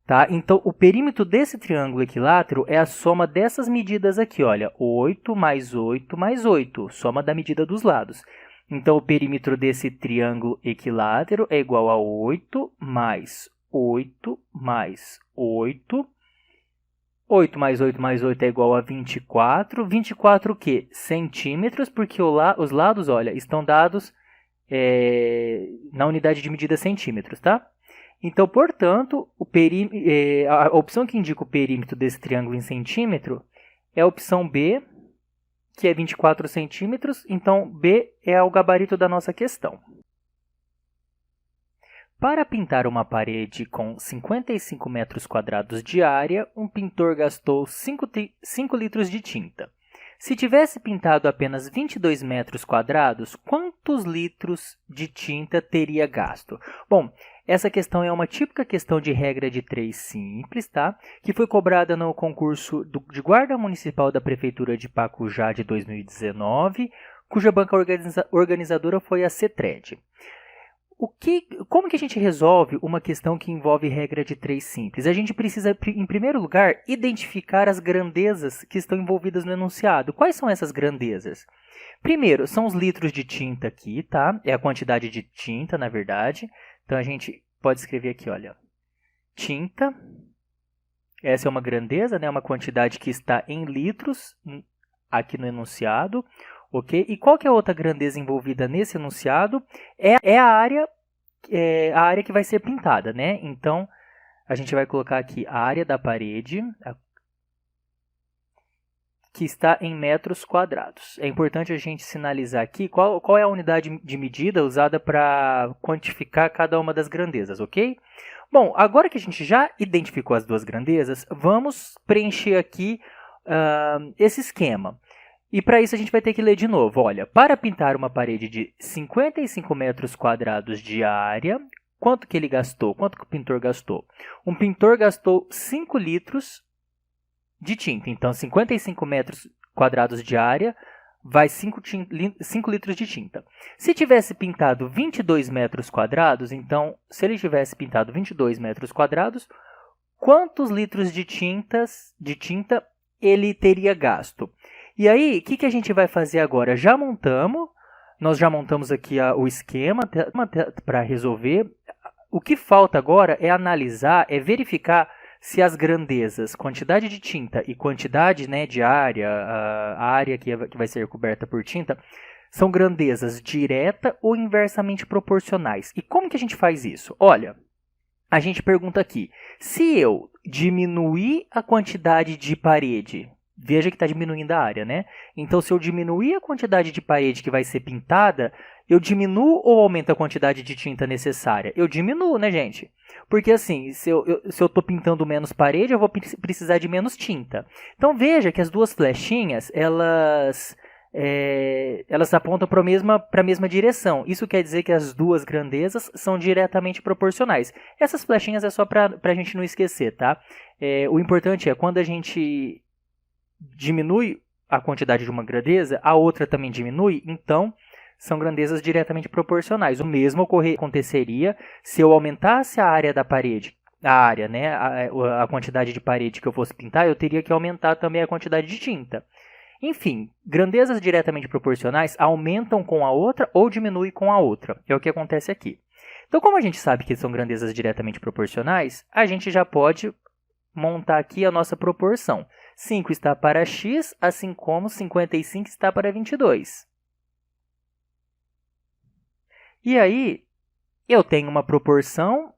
Tá? Então, o perímetro desse triângulo equilátero é a soma dessas medidas aqui. Olha, 8 mais 8 mais 8, soma da medida dos lados. Então, o perímetro desse triângulo equilátero é igual a 8 mais 8 mais 8. 8 mais 8 mais 8 é igual a 24. 24 o quê? Centímetros, porque os lados, olha, estão dados na unidade de medida centímetros, tá? Então, portanto, a opção que indica o perímetro desse triângulo em centímetro é a opção B, que é 24 centímetros, então B é o gabarito da nossa questão. Para pintar uma parede com 55 metros quadrados de área, um pintor gastou 5 litros de tinta. Se tivesse pintado apenas 22 metros quadrados, quantos litros de tinta teria gasto? Bom, essa questão é uma típica questão de regra de 3 simples, tá? Que foi cobrada no concurso de Guarda Municipal da Prefeitura de Pacujá de 2019, cuja banca organizadora foi a CETRED. Como que a gente resolve uma questão que envolve regra de 3 simples? A gente precisa, em primeiro lugar, identificar as grandezas que estão envolvidas no enunciado. Quais são essas grandezas? Primeiro, são os litros de tinta aqui, tá? É a quantidade de tinta, na verdade. Então, a gente pode escrever aqui, olha, tinta Essa é uma grandeza, né? Uma quantidade que está em litros aqui no enunciado. Ok? E qual que é a outra grandeza envolvida nesse enunciado? É a área que vai ser pintada, né? Então, a gente vai colocar aqui a área da parede, que está em metros quadrados. É importante a gente sinalizar aqui qual é a unidade de medida usada para quantificar cada uma das grandezas, ok? Bom, agora que a gente já identificou as duas grandezas, vamos preencher aqui esse esquema. E para isso a gente vai ter que ler de novo. Olha, para pintar uma parede de 55 metros quadrados de área, quanto que ele gastou? Quanto que o pintor gastou? Um pintor gastou 5 litros de tinta. Então, 55 metros quadrados de área vai 5 litros de tinta. Se tivesse pintado 22 metros quadrados, então, se ele tivesse pintado 22 metros quadrados, quantos litros de tinta ele teria gasto? E aí, o que a gente vai fazer agora? Nós já montamos aqui o esquema para resolver. O que falta agora é analisar, é verificar se as grandezas, quantidade de tinta e quantidade, né, de área, a área que vai ser coberta por tinta, são grandezas direta ou inversamente proporcionais. E como que a gente faz isso? Olha, a gente pergunta aqui, se eu diminuir a quantidade de parede, veja que está diminuindo a área, né? Então, se eu diminuir a quantidade de parede que vai ser pintada, eu diminuo ou aumento a quantidade de tinta necessária? Eu diminuo, né, gente? Porque assim, se eu estou pintando menos parede, eu vou precisar de menos tinta. Então, veja que as duas flechinhas, elas apontam para a mesma direção. Isso quer dizer que as duas grandezas são diretamente proporcionais. Essas flechinhas é só para a gente não esquecer, tá? O importante é, quando a gente diminui a quantidade de uma grandeza, a outra também diminui, então são grandezas diretamente proporcionais. O mesmo aconteceria se eu aumentasse a área da parede, né, a quantidade de parede que eu fosse pintar, eu teria que aumentar também a quantidade de tinta. Enfim, grandezas diretamente proporcionais aumentam com a outra ou diminuem com a outra. É o que acontece aqui. Então, como a gente sabe que são grandezas diretamente proporcionais, a gente já pode montar aqui a nossa proporção. 5 está para x, assim como 55 está para 22. E aí, eu tenho uma proporção.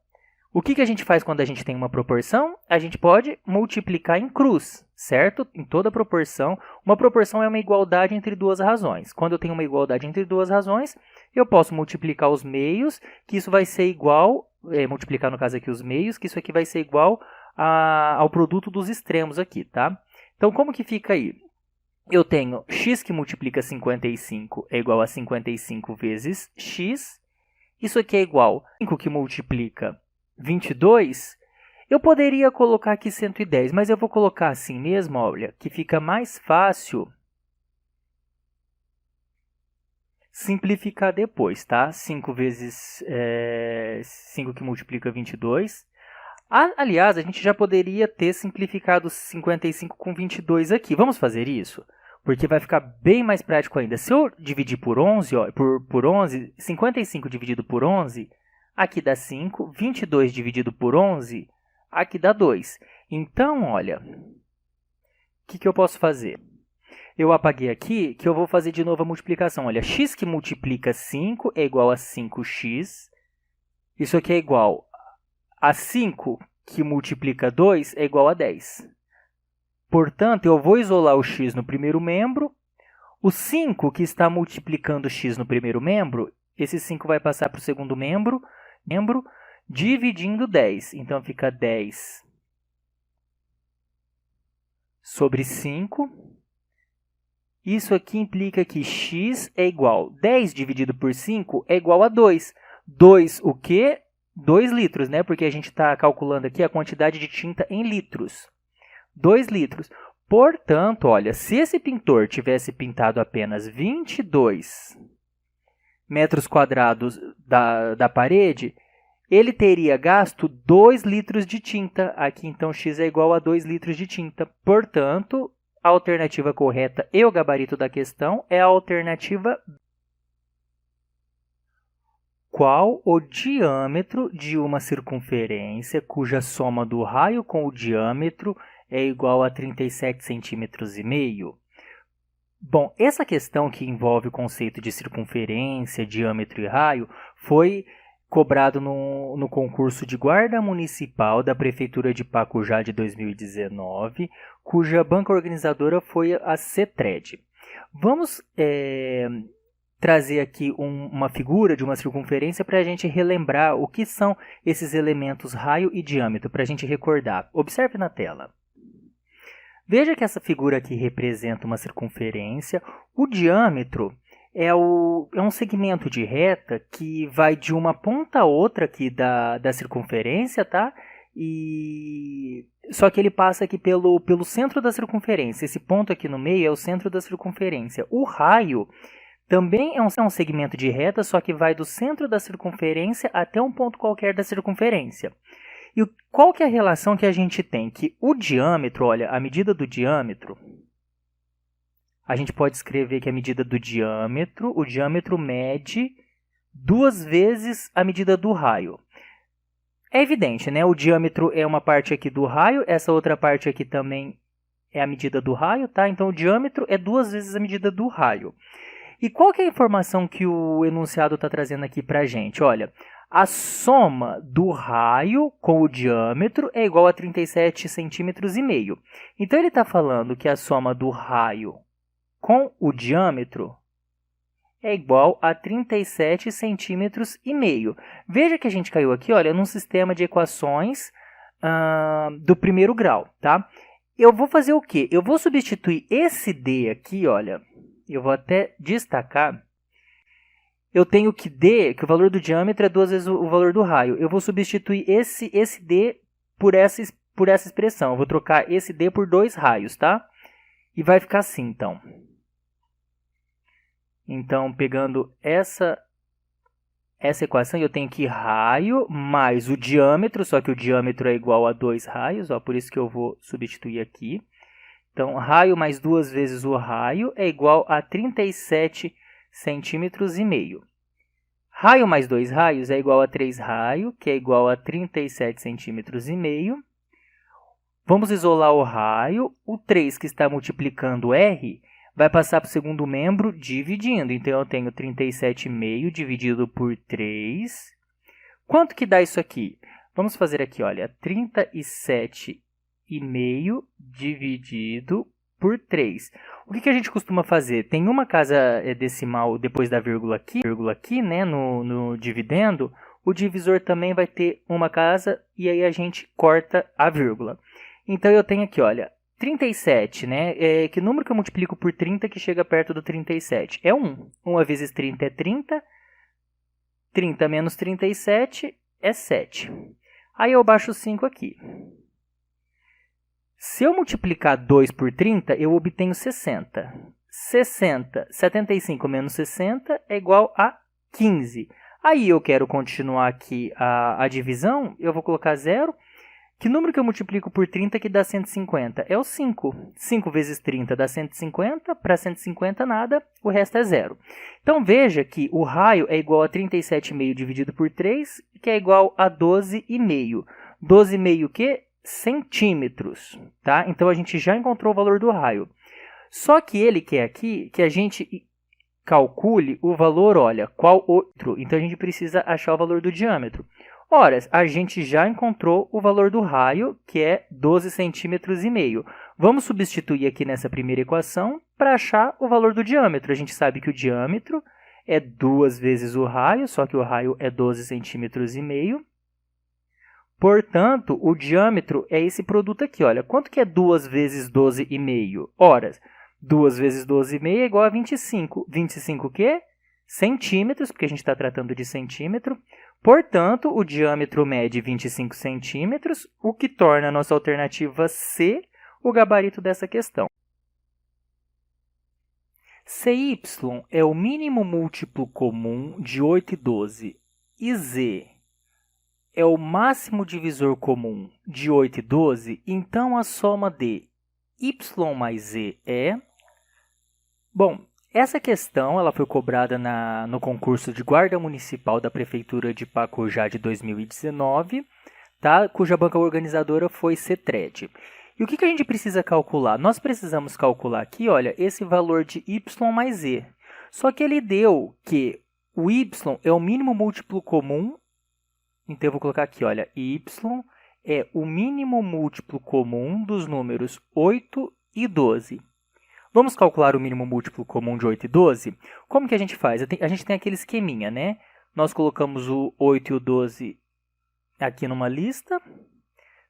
O que a gente faz quando a gente tem uma proporção? A gente pode multiplicar em cruz, certo? Em toda proporção. Uma proporção é uma igualdade entre duas razões. Quando eu tenho uma igualdade entre duas razões, eu posso multiplicar os meios, que isso vai ser igual, multiplicar no caso aqui os meios, que isso aqui vai ser igual ao produto dos extremos aqui, tá? Então, como que fica aí? Eu tenho x que multiplica 55 é igual a 55 vezes x. Isso aqui é igual a 5 que multiplica 22. Eu poderia colocar aqui 110, mas eu vou colocar assim mesmo, olha, que fica mais fácil simplificar depois, tá? 5 vezes 5 que multiplica 22. Aliás, a gente já poderia ter simplificado 55 com 22 aqui. Vamos fazer isso? Porque vai ficar bem mais prático ainda. Se eu dividir por 11, ó, por 11, 55 dividido por 11, aqui dá 5. 22 dividido por 11, aqui dá 2. Então, olha, o que eu posso fazer? Eu apaguei aqui, que eu vou fazer de novo a multiplicação. Olha, x que multiplica 5 é igual a 5x. Isso aqui é igual a 5 que multiplica 2 é igual a 10. Portanto, eu vou isolar o x no primeiro membro. O 5 que está multiplicando x no primeiro membro, esse 5 vai passar para o segundo membro, dividindo 10. Então, fica 10 sobre 5. Isso aqui implica que x é igual a 10 dividido por 5 é igual a 2. 2 o quê? 2 litros, né? Porque a gente está calculando aqui a quantidade de tinta em litros. 2 litros. Portanto, olha, se esse pintor tivesse pintado apenas 22 metros quadrados da parede, ele teria gasto 2 litros de tinta. Aqui, então, x é igual a 2 litros de tinta. Portanto, a alternativa correta e o gabarito da questão é a alternativa B. qual o diâmetro de uma circunferência cuja soma do raio com o diâmetro é igual a 37,5 centímetros. Bom, essa questão que envolve o conceito de circunferência, diâmetro e raio foi cobrado no concurso de guarda municipal da Prefeitura de Pacujá de 2019, cuja banca organizadora foi a CETRED. Vamos trazer aqui uma figura de uma circunferência para a gente relembrar o que são esses elementos raio e diâmetro, para a gente recordar. Observe na tela. Veja que essa figura aqui representa uma circunferência. O diâmetro é um segmento de reta que vai de uma ponta a outra aqui da circunferência, tá? Só que ele passa aqui pelo centro da circunferência. Esse ponto aqui no meio é o centro da circunferência. O raio também é um segmento de reta, só que vai do centro da circunferência até um ponto qualquer da circunferência. E qual que é a relação que a gente tem? Que o diâmetro, olha, a medida do diâmetro, a gente pode escrever que a medida do diâmetro, o diâmetro mede 2 vezes a medida do raio. É evidente, né? O diâmetro é uma parte aqui do raio, essa outra parte aqui também é a medida do raio, tá? Então, o diâmetro é 2 vezes a medida do raio. E qual que é a informação que o enunciado está trazendo aqui para a gente? Olha, a soma do raio com o diâmetro é igual a 37,5 centímetros. Então, ele está falando que a soma do raio com o diâmetro é igual a 37,5 centímetros. Veja que a gente caiu aqui, olha, num sistema de equações do primeiro grau, tá? Eu vou fazer o quê? Eu vou substituir esse D aqui, olha, eu vou até destacar. Eu tenho que D, que o valor do diâmetro é 2 vezes o valor do raio. Eu vou substituir esse D por essa expressão. Eu vou trocar esse D por 2 raios, tá? E vai ficar assim, então. Então, pegando essa equação, eu tenho que raio mais o diâmetro, só que o diâmetro é igual a 2 raios, ó, por isso que eu vou substituir aqui. Então, raio mais 2 vezes o raio é igual a 37,5 centímetros. Raio mais 2 raios é igual a 3 raios, que é igual a 37,5 centímetros. Vamos isolar o raio. O 3 que está multiplicando R vai passar para o segundo membro dividindo. Então, eu tenho 37,5 dividido por 3. Quanto que dá isso aqui? Vamos fazer aqui, olha, 37,5 dividido por 3. O que a gente costuma fazer? Tem uma casa decimal depois da vírgula aqui, né, no dividendo. O divisor também vai ter uma casa e aí a gente corta a vírgula. Então, eu tenho aqui, olha, 37, né? Que número que eu multiplico por 30 que chega perto do 37? É 1. 1 vezes 30 é 30. 30 menos 37 é 7. Aí eu baixo 5 aqui. Se eu multiplicar 2 por 30, eu obtenho 60. 75 menos 60 é igual a 15. Aí eu quero continuar aqui a divisão, eu vou colocar 0. Que número que eu multiplico por 30 que dá 150? É o 5. 5 vezes 30 dá 150. Para 150 nada, o resto é 0. Então, veja que o raio é igual a 37,5 dividido por 3, que é igual a 12,5. 12,5 o quê? Centímetros. Tá? Então, a gente já encontrou o valor do raio. Só que ele quer aqui que a gente calcule o valor, olha, qual outro? Então, a gente precisa achar o valor do diâmetro. Ora, a gente já encontrou o valor do raio, que é 12,5 centímetros. Vamos substituir aqui nessa primeira equação para achar o valor do diâmetro. A gente sabe que o diâmetro é 2 vezes o raio, só que o raio é 12,5 centímetros. Portanto, o diâmetro é esse produto aqui. Olha, quanto que é 2 vezes 12,5? Ora, 2 vezes 12,5 é igual a 25. 25 o quê? Centímetros, porque a gente está tratando de centímetro. Portanto, o diâmetro mede 25 centímetros, o que torna a nossa alternativa C o gabarito dessa questão. CY é o mínimo múltiplo comum de 8 e 12, e Z é o máximo divisor comum de 8 e 12, então a soma de Y mais Z é... Bom, Essa questão ela foi cobrada no concurso de guarda municipal da Prefeitura de Pacujá de 2019, tá? Cuja banca organizadora foi CETRED. E o que a gente precisa calcular? Nós precisamos calcular aqui, olha, esse valor de y mais z. Só que ele deu que o y é o mínimo múltiplo comum, então eu vou colocar aqui, olha, y é o mínimo múltiplo comum dos números 8 e 12. Vamos calcular o mínimo múltiplo comum de 8 e 12? Como que a gente faz? A gente tem aquele esqueminha, né? Nós colocamos o 8 e o 12 aqui numa lista,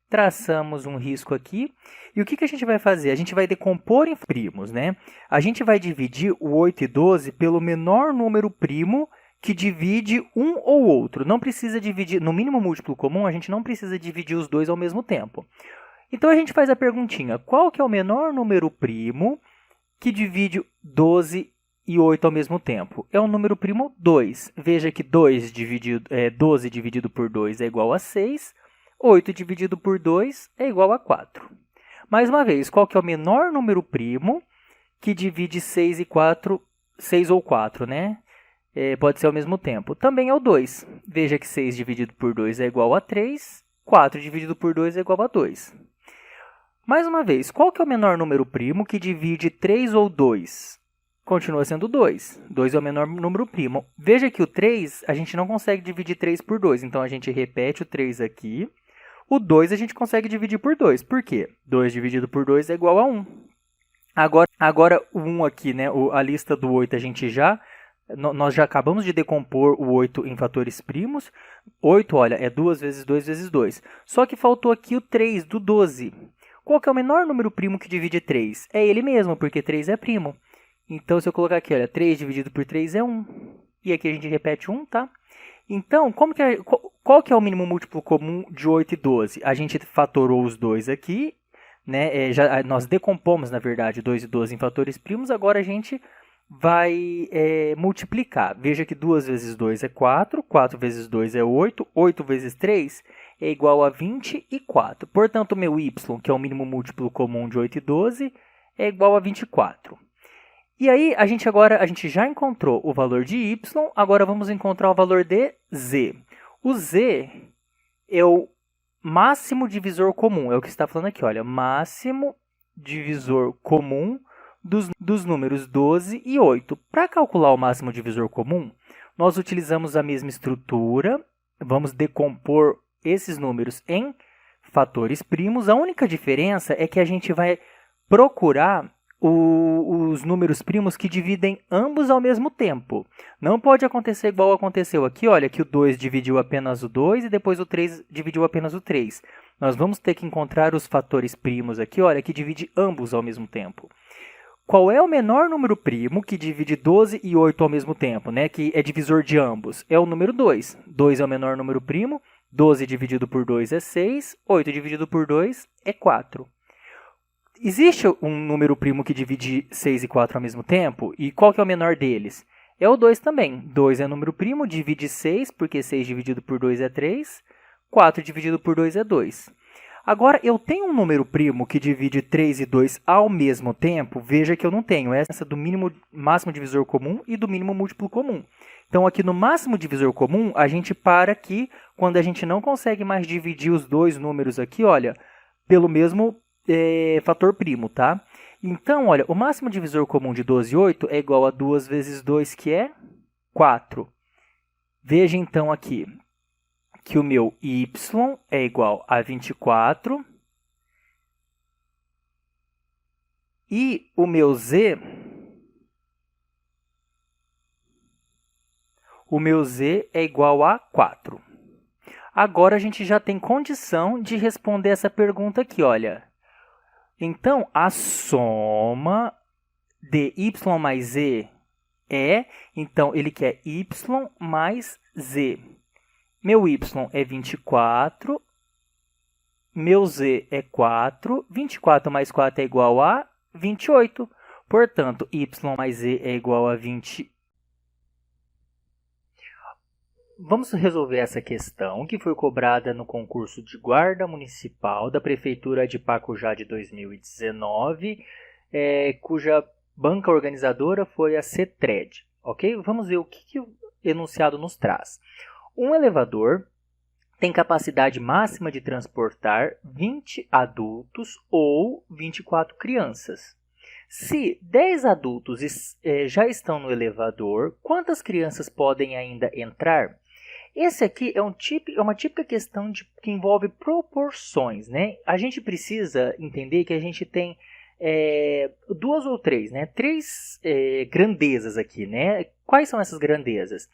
traçamos um risco aqui, e o que a gente vai fazer? A gente vai decompor em primos, né? A gente vai dividir o 8 e 12 pelo menor número primo que divide um ou outro. Não precisa dividir, no mínimo múltiplo comum, a gente não precisa dividir os dois ao mesmo tempo. Então a gente faz a perguntinha, qual que é o menor número primo que divide 12 e 8 ao mesmo tempo? É o número primo 2. Veja que 12 dividido por 2 é igual a 6. 8 dividido por 2 é igual a 4. Mais uma vez, qual que é o menor número primo que divide 6 ou 4, né? Pode ser ao mesmo tempo. Também é o 2. Veja que 6 dividido por 2 é igual a 3. 4 dividido por 2 é igual a 2. Mais uma vez, qual que é o menor número primo que divide 3 ou 2? Continua sendo 2. 2 é o menor número primo. Veja que o 3, a gente não consegue dividir 3 por 2. Então, a gente repete o 3 aqui. O 2 a gente consegue dividir por 2. Por quê? 2 dividido por 2 é igual a 1. Agora o 1 aqui, né? A lista do 8, nós já acabamos de decompor o 8 em fatores primos. 8, olha, é 2 vezes 2 vezes 2. Só que faltou aqui o 3 do 12. Qual que é o menor número primo que divide 3? É ele mesmo, porque 3 é primo. Então, se eu colocar aqui, olha, 3 dividido por 3 é 1. E aqui a gente repete 1, tá? Então, qual que é o mínimo múltiplo comum de 8 e 12? A gente fatorou os dois aqui, né? Nós decompomos, na verdade, 2 e 12 em fatores primos. Agora a gente vai multiplicar. Veja que 2 vezes 2 é 4, 4 vezes 2 é 8, 8 vezes 3 é igual a 24. Portanto, o meu y, que é o mínimo múltiplo comum de 8 e 12, é igual a 24. E aí, a gente já encontrou o valor de y, agora vamos encontrar o valor de z. O z é o máximo divisor comum, é o que está falando aqui, olha, máximo divisor comum dos números 12 e 8. Para calcular o máximo divisor comum, nós utilizamos a mesma estrutura, vamos decompor esses números em fatores primos. A única diferença é que a gente vai procurar os números primos que dividem ambos ao mesmo tempo. Não pode acontecer igual aconteceu aqui, olha, que o 2 dividiu apenas o 2 e depois o 3 dividiu apenas o 3. Nós vamos ter que encontrar os fatores primos aqui, olha, que divide ambos ao mesmo tempo. Qual é o menor número primo que divide 12 e 8 ao mesmo tempo, né? Que é divisor de ambos? É o número 2. 2 é o menor número primo, 12 dividido por 2 é 6, 8 dividido por 2 é 4. Existe um número primo que divide 6 e 4 ao mesmo tempo? E qual que é o menor deles? É o 2 também. 2 é número primo, divide 6, porque 6 dividido por 2 é 3. 4 dividido por 2 é 2. Agora, eu tenho um número primo que divide 3 e 2 ao mesmo tempo. Veja que eu não tenho essa do máximo divisor comum e do mínimo múltiplo comum. Então, aqui no máximo divisor comum, a gente para aqui quando a gente não consegue mais dividir os dois números aqui, olha, pelo mesmo fator primo, tá? Então, olha, o máximo divisor comum de 12 e 8 é igual a 2 vezes 2, que é 4. Veja, então, aqui que o meu y é igual a 24 e o meu z é igual a 4. Agora a gente já tem condição de responder essa pergunta aqui, olha. Então, a soma de y mais z então, ele quer y mais z. Meu y é 24, meu z é 4, 24 mais 4 é igual a 28. Portanto, y mais z é igual a 20. Vamos resolver essa questão que foi cobrada no concurso de guarda municipal da Prefeitura de Pacujá de 2019, cuja banca organizadora foi a CETRED, ok? Vamos ver o que o enunciado nos traz. Um elevador tem capacidade máxima de transportar 20 adultos ou 24 crianças. Se 10 adultos já estão no elevador, quantas crianças podem ainda entrar? Esse aqui é uma típica questão que envolve proporções, né? A gente precisa entender que a gente tem duas ou três, né? Três grandezas aqui, né? Quais são essas grandezas?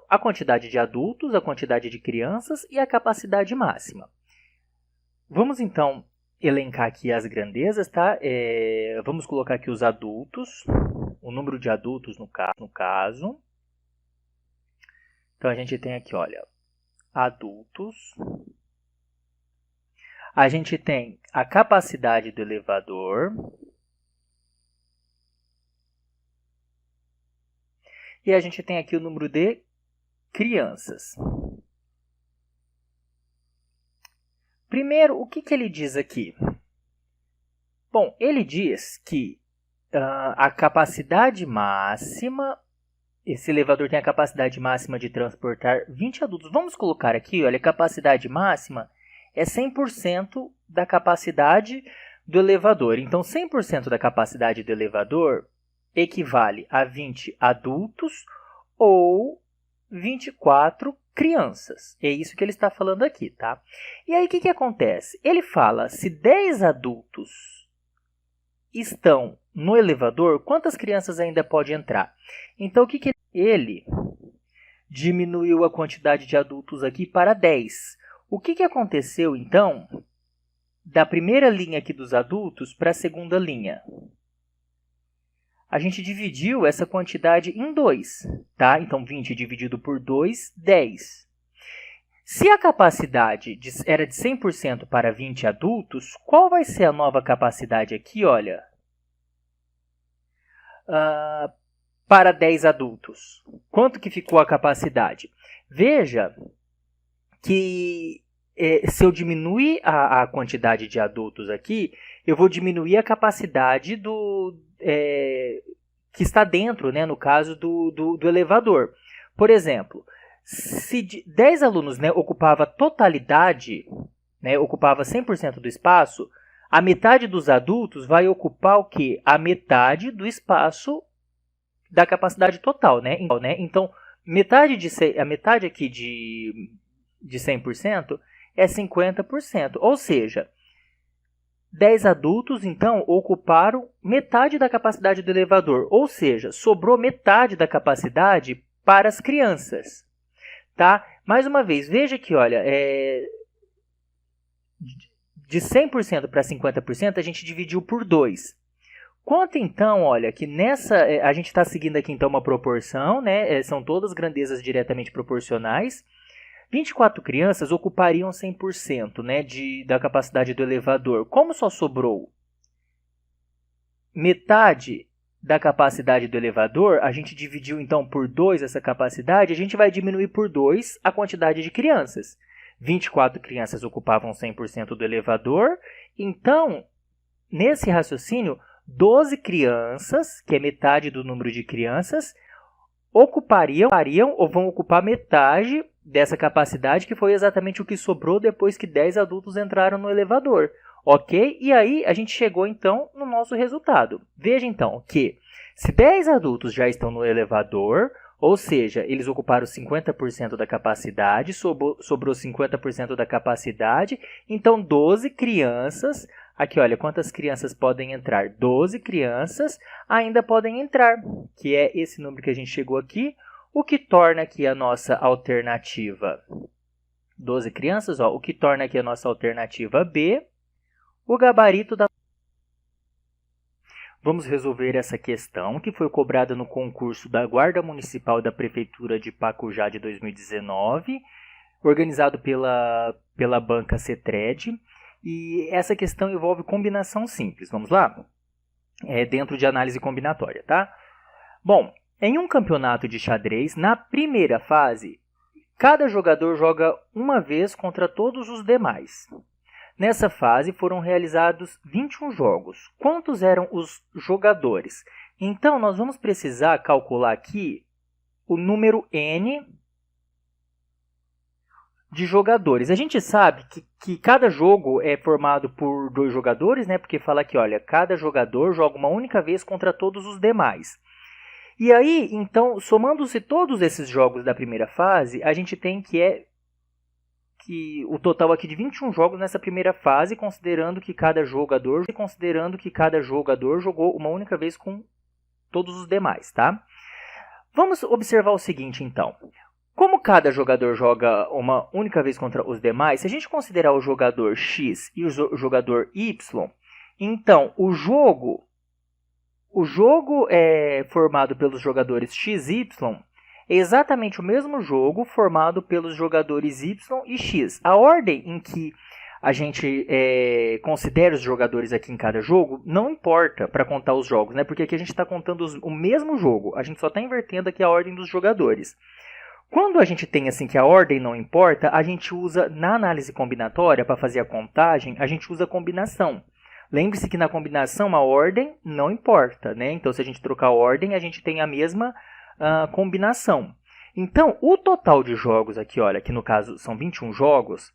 A quantidade de adultos, a quantidade de crianças e a capacidade máxima. Vamos então elencar aqui as grandezas, tá? Vamos colocar aqui os adultos, o número de adultos no caso. Então a gente tem aqui, olha, adultos. A gente tem a capacidade do elevador. E a gente tem aqui o número de crianças. Primeiro, o que ele diz aqui? Bom, ele diz que a capacidade máxima, esse elevador tem a capacidade máxima de transportar 20 adultos. Vamos colocar aqui, olha, a capacidade máxima é 100% da capacidade do elevador. Então, 100% da capacidade do elevador equivale a 20 adultos ou 24 crianças. É isso que ele está falando aqui, tá? E aí, o que acontece? Ele fala, se 10 adultos estão no elevador, quantas crianças ainda pode entrar? Então, o que ele diminuiu a quantidade de adultos aqui para 10. O que aconteceu, então, da primeira linha aqui dos adultos para a segunda linha? A gente dividiu essa quantidade em 2, tá? Então, 20 dividido por 2, 10. Se a capacidade era de 100% para 20 adultos, qual vai ser a nova capacidade aqui, olha? Para 10 adultos. Quanto que ficou a capacidade? Veja que se eu diminuir a quantidade de adultos aqui, eu vou diminuir a capacidade que está dentro, né, no caso do elevador. Por exemplo, se 10 alunos, né, ocupava a totalidade, né, ocupava 100% do espaço, a metade dos adultos vai ocupar o quê? A metade do espaço da capacidade total, né? Então, a metade aqui de 100% é 50%. Ou seja, 10 adultos, então, ocuparam metade da capacidade do elevador. Ou seja, sobrou metade da capacidade para as crianças. Tá? Mais uma vez, veja que, olha, de 100% para 50%, a gente dividiu por 2. Conta então, olha, que a gente está seguindo aqui então uma proporção, né? São todas grandezas diretamente proporcionais. 24 crianças ocupariam 100%, né, da capacidade do elevador. Como só sobrou metade da capacidade do elevador, a gente dividiu então por 2 essa capacidade, a gente vai diminuir por 2 a quantidade de crianças. 24 crianças ocupavam 100% do elevador, então, nesse raciocínio, 12 crianças, que é metade do número de crianças, ocupariam ou vão ocupar metade dessa capacidade, que foi exatamente o que sobrou depois que 10 adultos entraram no elevador. Ok? E aí a gente chegou então no nosso resultado. Veja então que se 10 adultos já estão no elevador, ou seja, eles ocuparam 50% da capacidade, sobrou 50% da capacidade, então 12 crianças, aqui olha, quantas crianças podem entrar? 12 crianças ainda podem entrar, que é esse número que a gente chegou aqui, o que torna aqui a nossa alternativa 12 crianças, ó, o que torna aqui a nossa alternativa B, o gabarito da... Vamos resolver essa questão que foi cobrada no concurso da Guarda Municipal da Prefeitura de Pacujá de 2019, organizado pela banca CETRED. E essa questão envolve combinação simples. Vamos lá? Dentro de análise combinatória, tá? Bom, em um campeonato de xadrez, na primeira fase, cada jogador joga uma vez contra todos os demais. Nessa fase foram realizados 21 jogos. Quantos eram os jogadores? Então, nós vamos precisar calcular aqui o número N de jogadores. A gente sabe que cada jogo é formado por 2 jogadores, né? Porque fala aqui, olha, cada jogador joga uma única vez contra todos os demais. E aí, então, somando-se todos esses jogos da primeira fase, a gente tem que o total aqui de 21 jogos nessa primeira fase, considerando que cada jogador jogou uma única vez com todos os demais, tá? Vamos observar o seguinte, então. Como cada jogador joga uma única vez contra os demais, se a gente considerar o jogador X e o jogador Y, então o jogo é formado pelos jogadores X e Y é exatamente o mesmo jogo formado pelos jogadores Y e X. A ordem em que a gente considera os jogadores aqui em cada jogo não importa para contar os jogos, né? Porque aqui a gente está contando o mesmo jogo, a gente só está invertendo aqui a ordem dos jogadores. Quando a gente tem assim que a ordem não importa, a gente usa, na análise combinatória, para fazer a contagem, a gente usa a combinação. Lembre-se que na combinação a ordem não importa, né? Então, se a gente trocar a ordem, a gente tem a mesma combinação. Então, o total de jogos aqui, olha, que no caso são 21 jogos,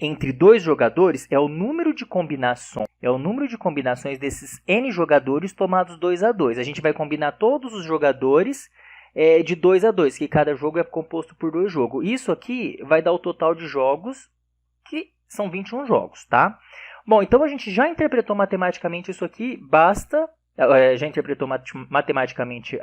entre 2 jogadores é o número de combinações. É o número de combinações desses N jogadores tomados 2 a 2. A gente vai combinar todos os jogadores de 2 a 2, que cada jogo é composto por 2 jogos. Isso aqui vai dar o total de jogos, que são 21 jogos, tá? Bom, então a gente já interpretou matematicamente isso aqui, já interpretou matematicamente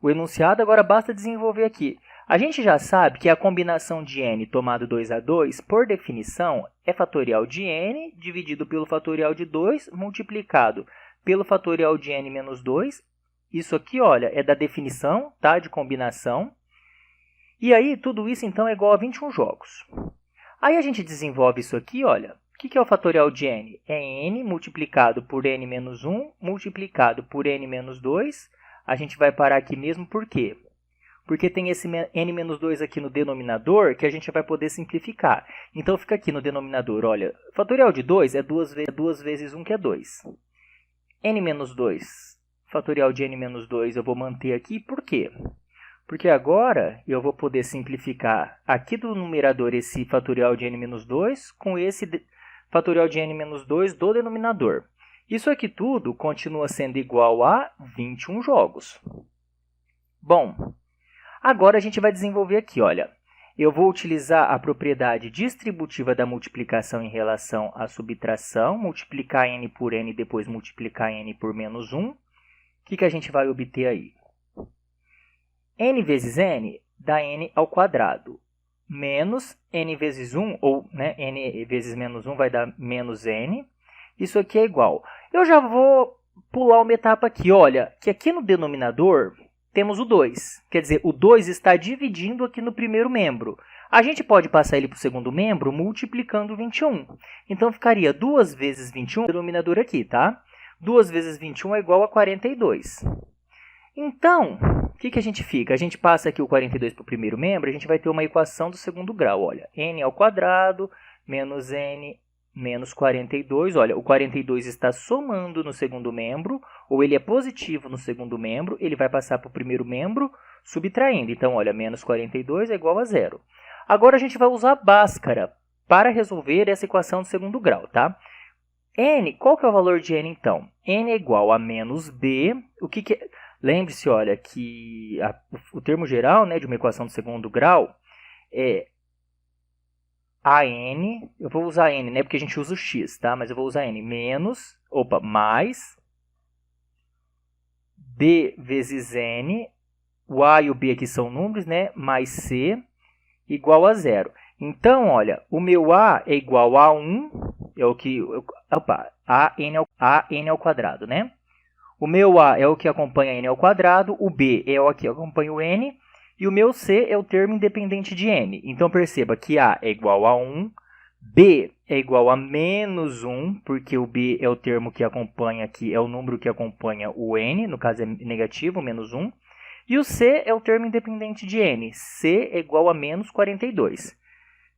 o enunciado, agora basta desenvolver aqui. A gente já sabe que a combinação de n tomado 2 a 2, por definição, é fatorial de n dividido pelo fatorial de 2 multiplicado pelo fatorial de n menos 2. Isso aqui, olha, é da definição, tá, de combinação. E aí, tudo isso, então, é igual a 21 jogos. Aí a gente desenvolve isso aqui, olha. O que é o fatorial de n? É n multiplicado por n menos 1, multiplicado por n menos 2. A gente vai parar aqui mesmo, por quê? Porque tem esse n menos 2 aqui no denominador, que a gente vai poder simplificar. Então, fica aqui no denominador, olha, fatorial de 2 é 2 vezes 1, que é 2. n menos 2. Fatorial de n menos 2 eu vou manter aqui, por quê? Porque agora eu vou poder simplificar aqui do numerador esse fatorial de n menos 2 com esse fatorial de n menos 2 do denominador. Isso aqui tudo continua sendo igual a 21 jogos. Bom, agora a gente vai desenvolver aqui, olha. Eu vou utilizar a propriedade distributiva da multiplicação em relação à subtração, multiplicar n por n e depois multiplicar n por menos 1. O que a gente vai obter aí? N vezes n dá n ao quadrado, menos n vezes 1, ou né, n vezes menos 1 vai dar menos n. Isso aqui é igual. Eu já vou pular uma etapa aqui. Olha, que aqui no denominador temos o 2. Quer dizer, o 2 está dividindo aqui no primeiro membro. A gente pode passar ele para o segundo membro multiplicando 21. Então, ficaria 2 vezes 21 no denominador aqui, tá? 2 vezes 21 é igual a 42. Então, o que a gente fica? A gente passa aqui o 42 para o primeiro membro, a gente vai ter uma equação do segundo grau. Olha, n ao quadrado menos n menos 42. Olha, o 42 está somando no segundo membro, ou ele é positivo no segundo membro, ele vai passar para o primeiro membro subtraindo. Então, olha, menos 42 é igual a 0. Agora, a gente vai usar a Bhaskara para resolver essa equação do segundo grau, tá? N, qual que é o valor de n, então? N é igual a menos b. Lembre-se, olha, que o termo geral, né, de uma equação do segundo grau é AN, eu vou usar n, né, porque a gente usa o x, tá? Mas eu vou usar n, mais b vezes n, o a e o b aqui são números, né, mais c, igual a 0. Então, olha, o meu a é igual a 1, é o que... n ao quadrado, né? O meu a é o que acompanha n ao quadrado, o b é o que acompanha o n, e o meu c é o termo independente de n. Então, perceba que a é igual a 1, b é igual a menos 1, porque o b é o termo que acompanha aqui, é o número que acompanha o n, no caso é negativo, menos 1, e o c é o termo independente de n, c é igual a menos 42.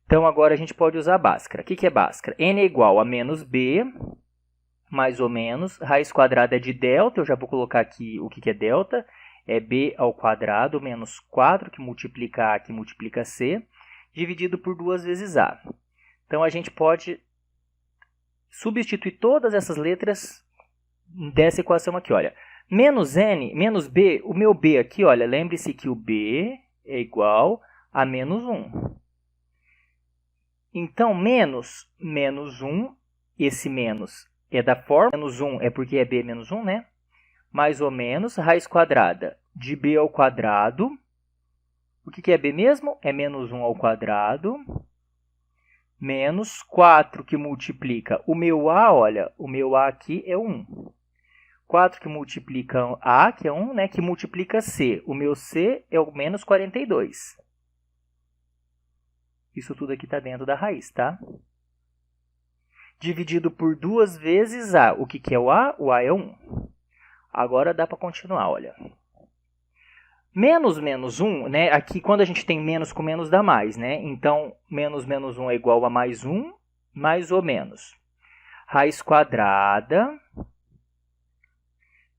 Então, agora a gente pode usar Bhaskara. O que é Bhaskara? N é igual a menos B, mais ou menos. Raiz quadrada é de delta. Eu já vou colocar aqui o que é delta. É B ao quadrado menos 4, que multiplica A, que multiplica C, dividido por 2 vezes A. Então, a gente pode substituir todas essas letras dessa equação aqui. Olha, menos N, menos B, o meu B aqui, olha, lembre-se que o B é igual a menos 1. Então, menos 1, esse menos é da forma, menos 1 é porque é B menos 1, né? Mais ou menos, raiz quadrada de B ao quadrado. O que é B mesmo? É menos 1 ao quadrado, menos 4 que multiplica o meu A, olha, o meu A aqui é 1. 4 que multiplica A, que é 1, né, que multiplica C. O meu C é o menos 42. Isso tudo aqui está dentro da raiz, tá? Dividido por 2 vezes A. O que é o A? O A é 1. Agora dá para continuar, olha. Menos 1, né? Aqui quando a gente tem menos com menos dá mais, né? Então, menos 1 é igual a mais 1, mais ou menos. Raiz quadrada.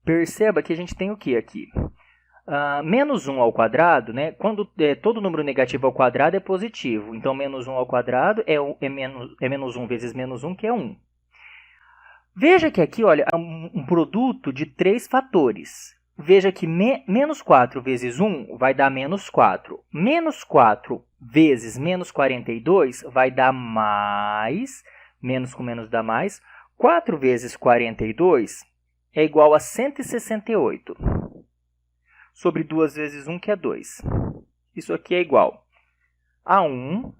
Perceba que a gente tem o que aqui? Menos 1 ao quadrado, né? Quando todo número negativo ao quadrado é positivo. Então, menos 1 ao quadrado é menos 1 vezes menos 1, que é 1. Veja que aqui, olha, é um produto de 3 fatores. Veja que menos 4 vezes 1 vai dar menos 4. Menos 4 vezes menos 42 vai dar mais. Menos com menos dá mais. 4 vezes 42 é igual a 168. Sobre 2 vezes 1, que é 2. Isso aqui é igual a 1,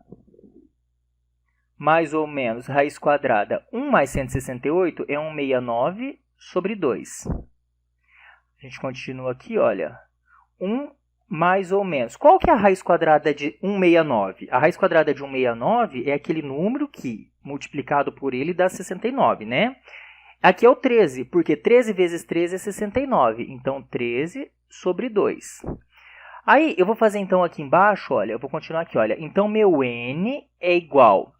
mais ou menos, raiz quadrada. 1 mais 168 é 169 sobre 2. A gente continua aqui, olha. 1 mais ou menos. Qual que é a raiz quadrada de 169? A raiz quadrada de 169 é aquele número que, multiplicado por ele, dá 69, né? Aqui é o 13, porque 13 vezes 13 é 69. Então, 13 sobre 2. Aí, eu vou fazer então aqui embaixo, olha, eu vou continuar aqui, olha. Então, meu N é igual.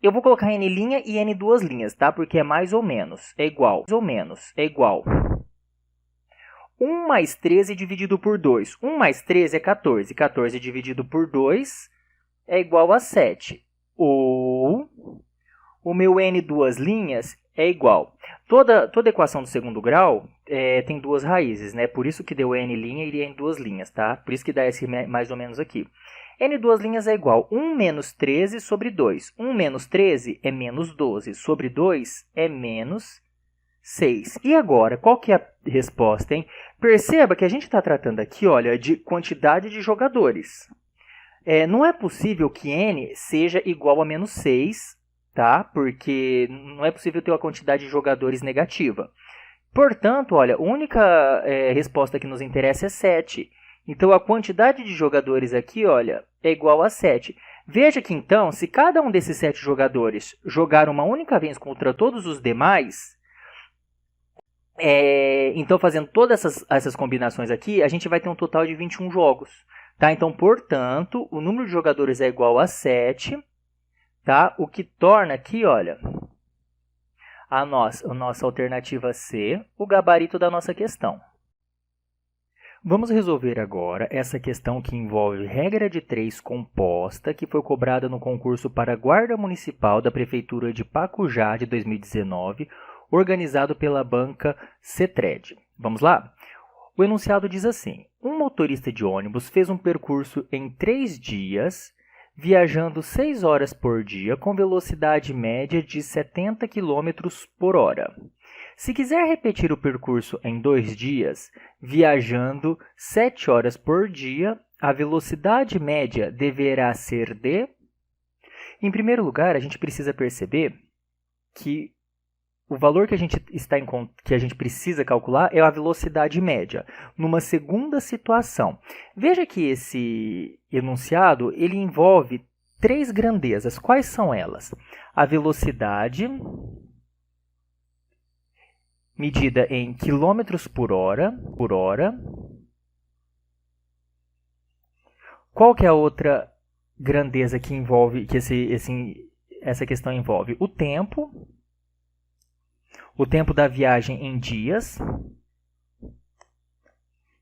Eu vou colocar N linha e N duas linhas, tá? Porque é mais ou menos. É igual. Mais ou menos. É igual. 1 mais 13 dividido por 2. 1 mais 13 é 14. 14 dividido por 2 é igual a 7. Ou o meu N duas linhas é igual. Toda equação do segundo grau tem duas raízes, né? Por isso que deu N linha e N duas linhas, tá? Por isso que dá esse mais ou menos aqui. N duas linhas é igual a 1 menos 13 sobre 2. 1 menos 13 é menos 12. Sobre 2 é menos 6. E agora, qual que é a resposta, hein? Perceba que a gente está tratando aqui, olha, de quantidade de jogadores. Não é possível que N seja igual a menos 6, tá? Porque não é possível ter uma quantidade de jogadores negativa. Portanto, olha, a única resposta que nos interessa é 7. Então, a quantidade de jogadores aqui, olha, é igual a 7. Veja que, então, se cada um desses 7 jogadores jogar uma única vez contra todos os demais, então, fazendo todas essas combinações aqui, a gente vai ter um total de 21 jogos. Tá? Então, portanto, o número de jogadores é igual a 7, tá? O que torna aqui, olha, a nossa alternativa C, o gabarito da nossa questão. Vamos resolver agora essa questão que envolve regra de 3 composta, que foi cobrada no concurso para Guarda Municipal da Prefeitura de Pacujá de 2019, organizado pela banca CETRED. Vamos lá? O enunciado diz assim: um motorista de ônibus fez um percurso em 3 dias, viajando 6 horas por dia com velocidade média de 70 km por hora. Se quiser repetir o percurso em 2 dias, viajando 7 horas por dia, a velocidade média deverá ser de... Em primeiro lugar, a gente precisa perceber que o valor que a gente precisa calcular é a velocidade média. Numa segunda situação, veja que esse enunciado ele envolve 3 grandezas. Quais são elas? A velocidade medida em quilômetros por hora. Qual que é a outra grandeza que envolve, que essa questão envolve o tempo da viagem em dias.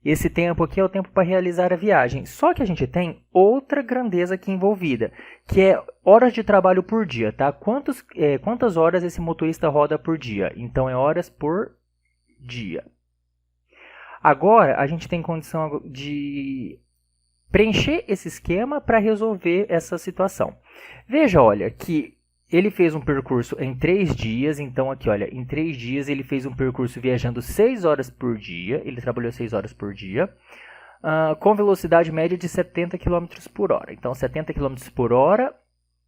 Esse tempo aqui é o tempo para realizar a viagem. Só que a gente tem outra grandeza aqui envolvida, que é horas de trabalho por dia, tá? Quantas horas esse motorista roda por dia? Então, é horas por dia. Agora, a gente tem condição de preencher esse esquema para resolver essa situação. Veja, olha, que ele fez um percurso em 3 dias, então aqui, olha, em 3 dias ele fez um percurso viajando 6 horas por dia, ele trabalhou 6 horas por dia, com velocidade média de 70 km por hora. Então, 70 km por hora,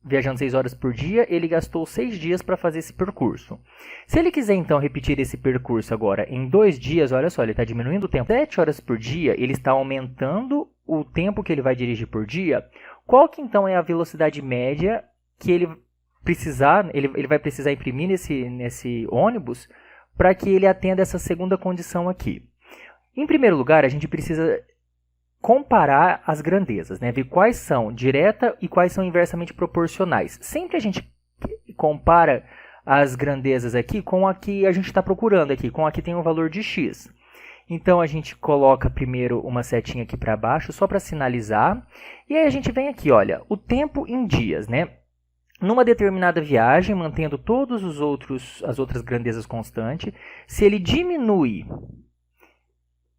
viajando 6 horas por dia, ele gastou 6 dias para fazer esse percurso. Se ele quiser, então, repetir esse percurso agora em 2 dias, olha só, ele está diminuindo o tempo. 7 horas por dia, ele está aumentando o tempo que ele vai dirigir por dia. Qual que, então, é a velocidade média que ele vai precisar imprimir nesse ônibus para que ele atenda essa segunda condição aqui? Em primeiro lugar, a gente precisa comparar as grandezas, né? Ver quais são direta e quais são inversamente proporcionais. Sempre a gente compara as grandezas aqui com a que a gente está procurando aqui, com a que tem um valor de x. Então, a gente coloca primeiro uma setinha aqui para baixo, só para sinalizar. E aí a gente vem aqui, olha, o tempo em dias, né? Numa determinada viagem, mantendo todas as outras grandezas constantes, se ele diminui,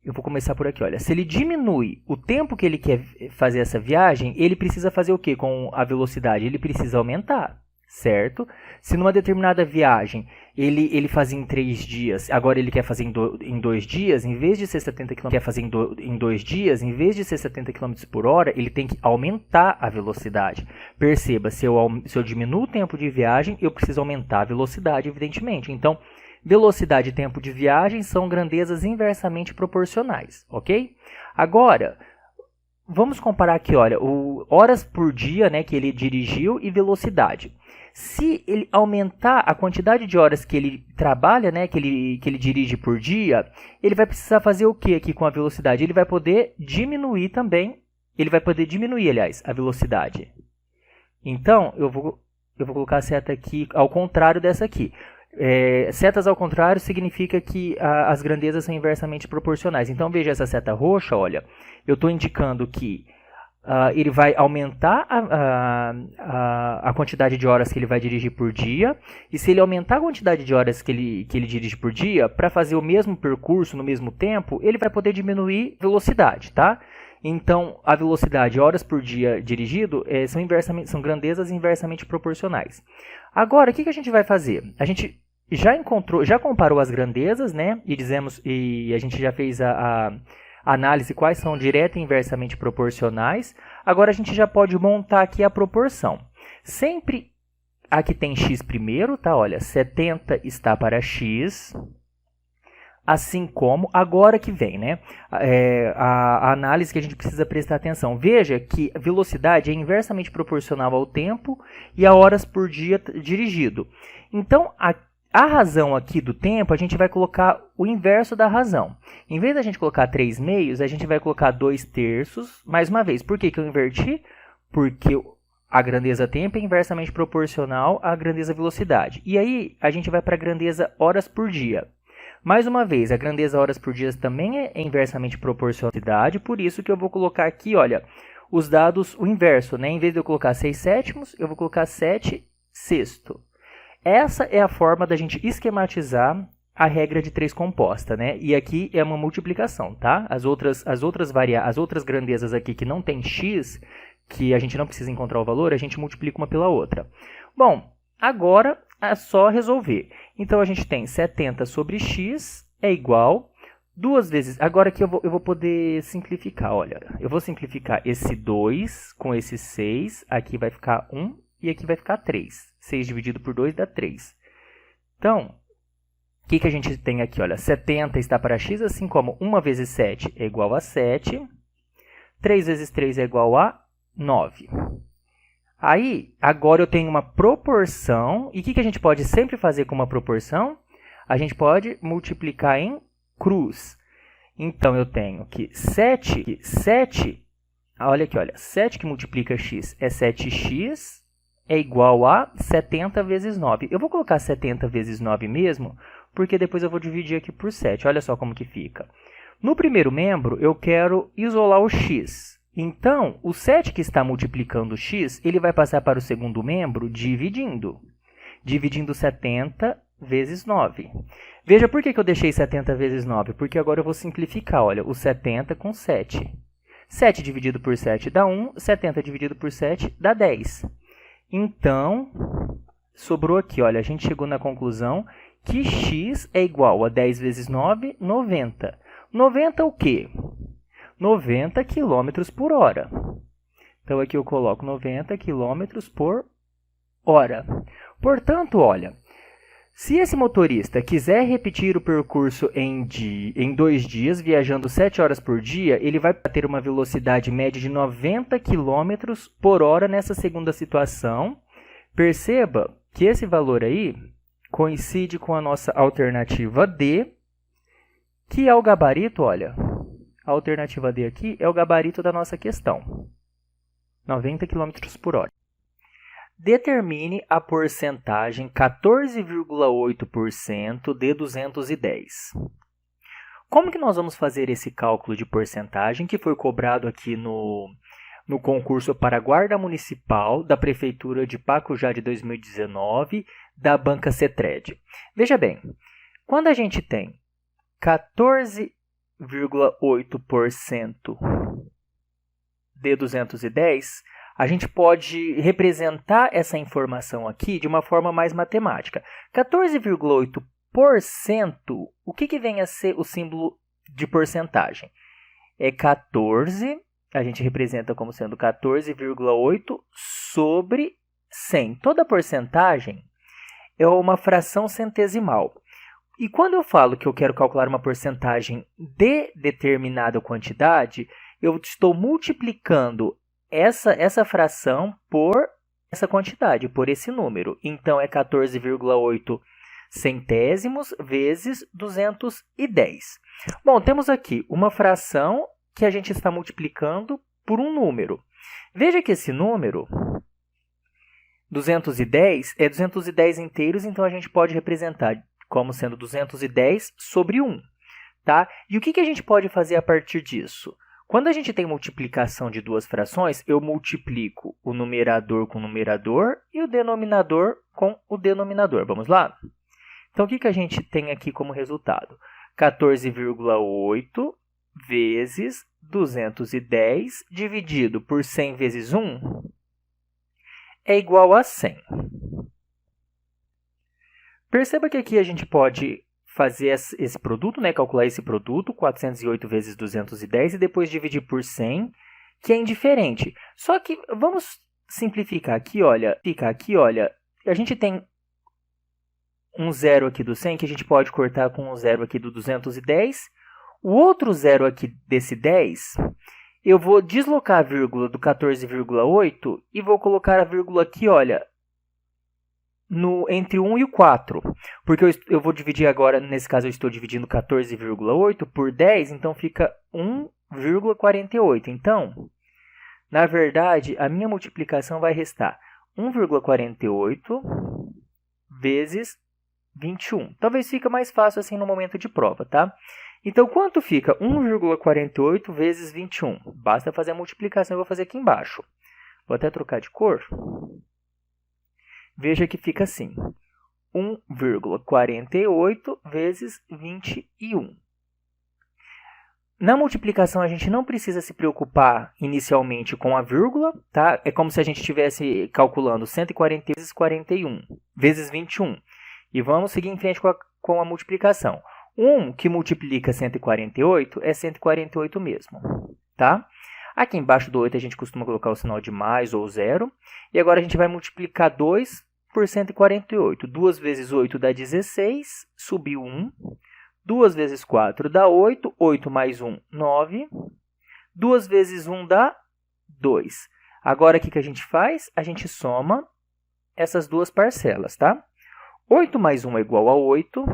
eu vou começar por aqui, olha, se ele diminui o tempo que ele quer fazer essa viagem, ele precisa fazer o que com a velocidade? Ele precisa aumentar, certo? Se numa determinada viagem ele fazia em 3 dias, agora ele quer fazer em 2 dias, em vez de ser 70 km, quer fazer em 2 dias, em vez de ser 70 km por hora, ele tem que aumentar a velocidade. Perceba, se eu diminuo o tempo de viagem, eu preciso aumentar a velocidade, evidentemente. Então, velocidade e tempo de viagem são grandezas inversamente proporcionais, ok? Agora, vamos comparar aqui, olha, horas por dia, né, que ele dirigiu e velocidade. Se ele aumentar a quantidade de horas que ele trabalha, né, que ele dirige por dia, ele vai precisar fazer o que aqui com a velocidade? Ele vai poder diminuir também, aliás, a velocidade. Então, eu vou colocar a seta aqui ao contrário dessa aqui. Setas ao contrário significa que as grandezas são inversamente proporcionais. Então, veja essa seta roxa, olha, eu estou indicando que ele vai aumentar a quantidade de horas que ele vai dirigir por dia. E se ele aumentar a quantidade de horas que ele dirige por dia, para fazer o mesmo percurso no mesmo tempo, ele vai poder diminuir velocidade, tá? Então, a velocidade, horas por dia dirigido, são grandezas inversamente proporcionais. Agora, o que a gente vai fazer? A gente já comparou as grandezas, né? E a gente já fez a análise quais são direta e inversamente proporcionais. Agora a gente já pode montar aqui a proporção. Sempre aqui tem x primeiro, tá? Olha, 70 está para x, assim como, agora que vem, né? A análise que a gente precisa prestar atenção. Veja que a velocidade é inversamente proporcional ao tempo e a horas por dia dirigido. Então, a razão aqui do tempo, a gente vai colocar o inverso da razão. Em vez da gente colocar 3/2, a gente vai colocar 2/3. Mais uma vez, por que eu inverti? Porque a grandeza tempo é inversamente proporcional à grandeza velocidade. E aí, a gente vai para a grandeza horas por dia. Mais uma vez, a grandeza horas por dia também é inversamente proporcional à velocidade, por isso que eu vou colocar aqui, olha, os dados, o inverso, né? Em vez de eu colocar 6/7, eu vou colocar 7/6. Essa é a forma da gente esquematizar a regra de 3 composta, né? E aqui é uma multiplicação, tá? As outras grandezas aqui que não tem x, que a gente não precisa encontrar o valor, a gente multiplica uma pela outra. Bom, agora é só resolver. Então, a gente tem 70 sobre x é igual 2 vezes... Agora aqui eu vou poder simplificar, olha. Eu vou simplificar esse 2 com esse 6, aqui vai ficar 1 e aqui vai ficar 3. 6 dividido por 2 dá 3. Então, o que a gente tem aqui? Olha, 70 está para x, assim como 1 vezes 7 é igual a 7. 3 vezes 3 é igual a 9. Aí, agora eu tenho uma proporção. E o que a gente pode sempre fazer com uma proporção? A gente pode multiplicar em cruz. Então, eu tenho que 7 Olha aqui, olha. 7 que multiplica x é 7x é igual a 70 vezes 9. Eu vou colocar 70 vezes 9 mesmo, porque depois eu vou dividir aqui por 7. Olha só como que fica. No primeiro membro, eu quero isolar o x. Então, o 7 que está multiplicando o x, ele vai passar para o segundo membro dividindo. Dividindo 70 vezes 9. Veja por que eu deixei 70 vezes 9. Porque agora eu vou simplificar. Olha, o 70 com 7. 7 dividido por 7 dá 1. 70 dividido por 7 dá 10. Então, sobrou aqui. Olha, a gente chegou na conclusão que x é igual a 10 vezes 9, 90. 90 o quê? 90 km por hora. Então, aqui eu coloco 90 km por hora. Portanto, olha, se esse motorista quiser repetir o percurso em 2 dias, viajando 7 horas por dia, ele vai ter uma velocidade média de 90 km por hora nessa segunda situação. Perceba que esse valor aí coincide com a nossa alternativa D, que é o gabarito, olha. A alternativa D aqui é o gabarito da nossa questão. 90 km por hora. Determine a porcentagem 14,8% de 210. Como que nós vamos fazer esse cálculo de porcentagem que foi cobrado aqui no concurso para guarda municipal da Prefeitura de Pacujá de 2019, da Banca Cetred? Veja bem, quando a gente tem 14,8% de 210, a gente pode representar essa informação aqui de uma forma mais matemática. 14,8%, o que vem a ser o símbolo de porcentagem? É 14, a gente representa como sendo 14,8 sobre 100. Toda porcentagem é uma fração centesimal. E quando eu falo que eu quero calcular uma porcentagem de determinada quantidade, eu estou multiplicando essa fração por essa quantidade, por esse número. Então, é 14,8 centésimos vezes 210. Bom, temos aqui uma fração que a gente está multiplicando por um número. Veja que esse número, 210, é 210 inteiros, então a gente pode representar como sendo 210 sobre 1. Tá? E o que a gente pode fazer a partir disso? Quando a gente tem multiplicação de duas frações, eu multiplico o numerador com o numerador e o denominador com o denominador. Vamos lá? Então, o que a gente tem aqui como resultado? 14,8 vezes 210 dividido por 100 vezes 1 é igual a 100. Perceba que aqui a gente pode fazer esse produto, né? Calcular esse produto, 408 vezes 210, e depois dividir por 100, que é indiferente. Só que vamos simplificar aqui, olha. A gente tem um zero aqui do 100, que a gente pode cortar com um zero aqui do 210. O outro zero aqui desse 10, eu vou deslocar a vírgula do 14,8 e vou colocar a vírgula aqui, olha, entre 1 e o 4, porque eu vou dividir agora, nesse caso eu estou dividindo 14,8 por 10, então fica 1,48. Então, na verdade, a minha multiplicação vai restar 1,48 vezes 21. Talvez fique mais fácil assim no momento de prova, tá? Então, quanto fica 1,48 vezes 21? Basta fazer a multiplicação, eu vou fazer aqui embaixo. Vou até trocar de cor. Veja que fica assim, 1,48 vezes 21. Na multiplicação, a gente não precisa se preocupar inicialmente com a vírgula, tá? É como se a gente estivesse calculando 140 vezes 41 vezes 21. E vamos seguir em frente com a multiplicação. 1 que multiplica 148 é 148 mesmo, tá? Aqui embaixo do 8 a gente costuma colocar o sinal de mais ou zero. E agora a gente vai multiplicar 2 por 148. 2 vezes 8 dá 16, subiu 1. 2 vezes 4 dá 8. 8 mais 1, 9. 2 vezes 1 dá 2. Agora, o que a gente faz? A gente soma essas duas parcelas, tá? 8 mais 1 é igual a 8.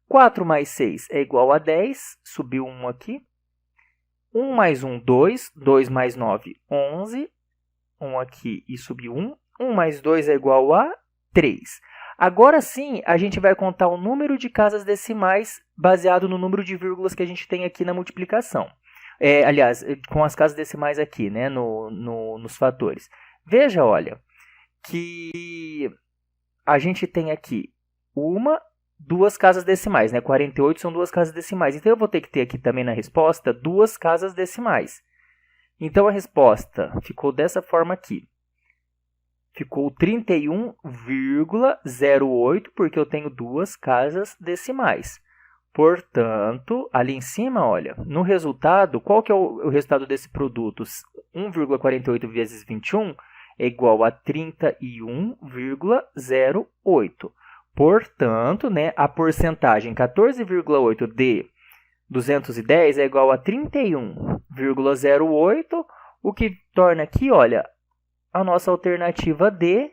4 mais 6 é igual a 10. Subiu 1 aqui. 1 mais 1, 2. 2 mais 9, 11. 1 aqui e subir 1. 1 mais 2 é igual a 3. Agora sim, a gente vai contar o número de casas decimais baseado no número de vírgulas que a gente tem aqui na multiplicação. Aliás, com as casas decimais aqui, né, nos fatores. Veja, olha, que a gente tem aqui duas casas decimais, né? 48 são duas casas decimais. Então, eu vou ter que ter aqui também na resposta duas casas decimais. Então, a resposta ficou dessa forma aqui. Ficou 31,08, porque eu tenho duas casas decimais. Portanto, ali em cima, olha, no resultado, qual que é o resultado desse produto? 1,48 vezes 21 é igual a 31,08. Portanto, né, a porcentagem 14,8 de 210 é igual a 31,08, o que torna aqui, olha, a nossa alternativa D.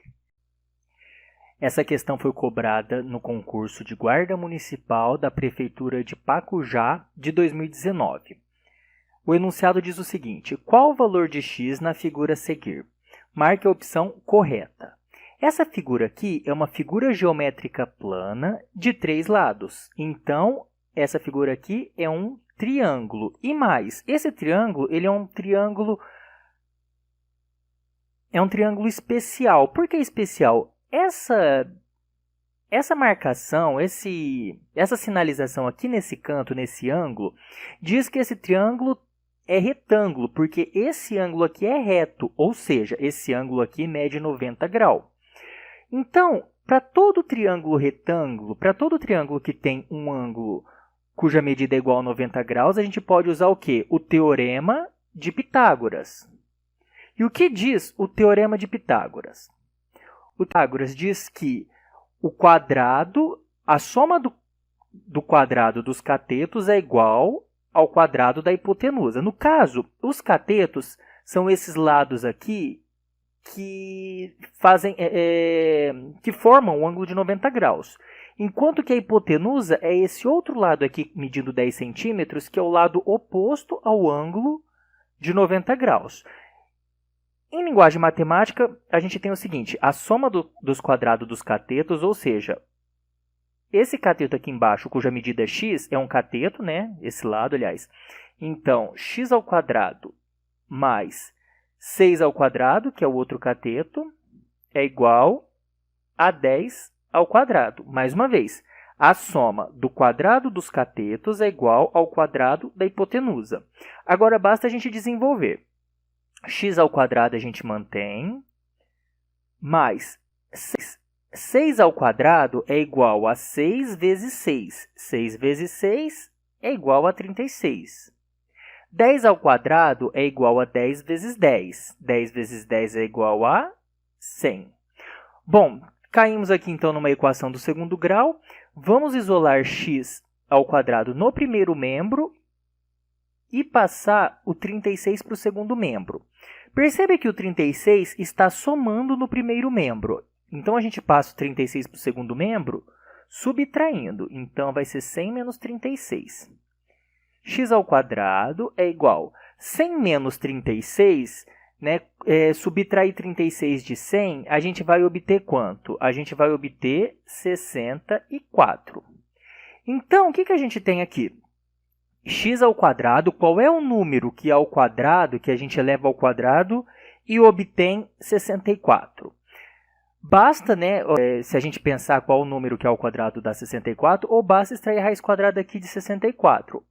Essa questão foi cobrada no concurso de guarda municipal da Prefeitura de Pacujá de 2019. O enunciado diz o seguinte: qual o valor de x na figura a seguir? Marque a opção correta. Essa figura aqui é uma figura geométrica plana de 3 lados. Então, essa figura aqui é um triângulo. E mais, esse triângulo, ele é um triângulo especial. Por que especial? Essa marcação, essa sinalização aqui nesse canto, nesse ângulo, diz que esse triângulo é retângulo, porque esse ângulo aqui é reto, ou seja, esse ângulo aqui mede 90 graus. Então, para todo triângulo retângulo, para todo triângulo que tem um ângulo cuja medida é igual a 90 graus, a gente pode usar o quê? O teorema de Pitágoras. E o que diz o teorema de Pitágoras? O Pitágoras diz que a soma do quadrado dos catetos é igual ao quadrado da hipotenusa. No caso, os catetos são esses lados aqui que formam um ângulo de 90 graus. Enquanto que a hipotenusa é esse outro lado aqui, medindo 10 centímetros, que é o lado oposto ao ângulo de 90 graus. Em linguagem matemática, a gente tem o seguinte: a soma dos quadrados dos catetos, ou seja, esse cateto aqui embaixo, cuja medida é x, é um cateto, né? Esse lado, aliás. Então, x ao quadrado mais 6 ao quadrado, que é o outro cateto, é igual a 10 ao quadrado. Mais uma vez, a soma do quadrado dos catetos é igual ao quadrado da hipotenusa. Agora, basta a gente desenvolver. X ao quadrado a gente mantém, mais 6 ao quadrado é igual a 6 vezes 6. 6 vezes 6 é igual a 36. 10 ao quadrado é igual a 10 vezes 10. 10 vezes 10 é igual a 100. Bom, caímos aqui então numa equação do segundo grau. Vamos isolar x ao quadrado no primeiro membro e passar o 36 para o segundo membro. Percebe que o 36 está somando no primeiro membro. Então, a gente passa o 36 para o segundo membro, subtraindo. Então, vai ser 100 menos 36. X ao quadrado é igual a 100 menos 36, né? Subtrair 36 de 100, a gente vai obter quanto? A gente vai obter 64. Então, o que a gente tem aqui? X ao quadrado, qual é o número que é ao quadrado, que a gente eleva ao quadrado e obtém 64? Basta, né, se a gente pensar qual o número que é ao quadrado dá 64, ou basta extrair a raiz quadrada aqui de 64.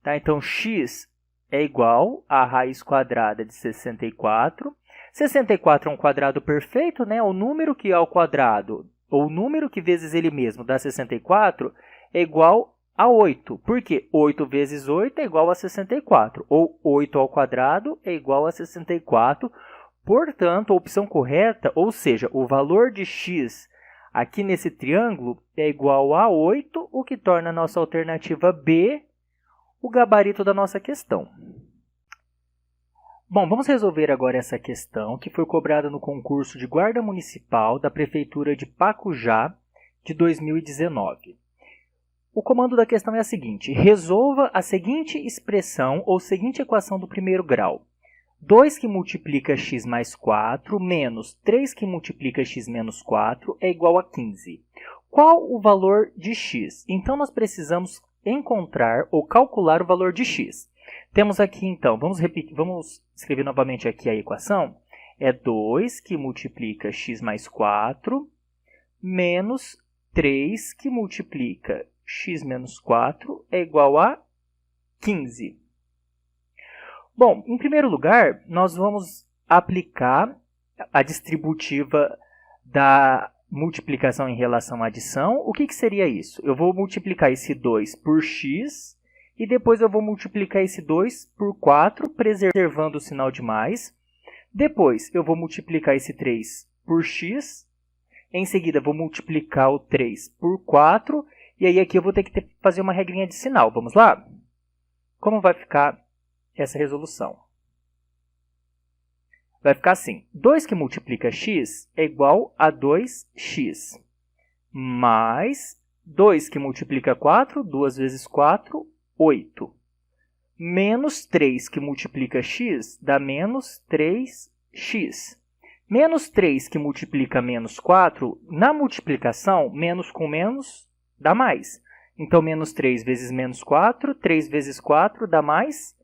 Tá? Então, x é igual a raiz quadrada de 64. 64 é um quadrado perfeito, né? O número que é ao quadrado, ou o número que vezes ele mesmo dá 64, é igual a 8. Por quê? 8 vezes 8 é igual a 64. Ou 8 ao quadrado é igual a 64. Portanto, a opção correta, ou seja, o valor de x aqui nesse triângulo é igual a 8, o que torna a nossa alternativa B o gabarito da nossa questão. Bom, vamos resolver agora essa questão que foi cobrada no concurso de guarda municipal da Prefeitura de Pacujá de 2019. o comando da questão é a seguinte: resolva a seguinte expressão ou seguinte equação do primeiro grau. 2 que multiplica x mais 4 menos 3 que multiplica x menos 4 é igual a 15. Qual o valor de x? Então, nós precisamos encontrar ou calcular o valor de x. Temos aqui, então, vamos escrever novamente aqui a equação. É 2 que multiplica x mais 4 menos 3 que multiplica x menos 4 é igual a 15. Bom, em primeiro lugar, nós vamos aplicar a distributiva da multiplicação em relação à adição. O que seria isso? Eu vou multiplicar esse 2 por x e depois eu vou multiplicar esse 2 por 4, preservando o sinal de mais. Depois eu vou multiplicar esse 3 por x. Em seguida, vou multiplicar o 3 por 4. E aí aqui eu vou ter que fazer uma regrinha de sinal. Vamos lá? Como vai ficar essa resolução? Vai ficar assim: 2 que multiplica x é igual a 2x, mais 2 que multiplica 4, 2 vezes 4, 8, menos 3 que multiplica x dá menos 3x. Menos 3 que multiplica menos 4, na multiplicação, menos com menos dá mais. Então, menos 3 vezes menos 4, 3 vezes 4 dá mais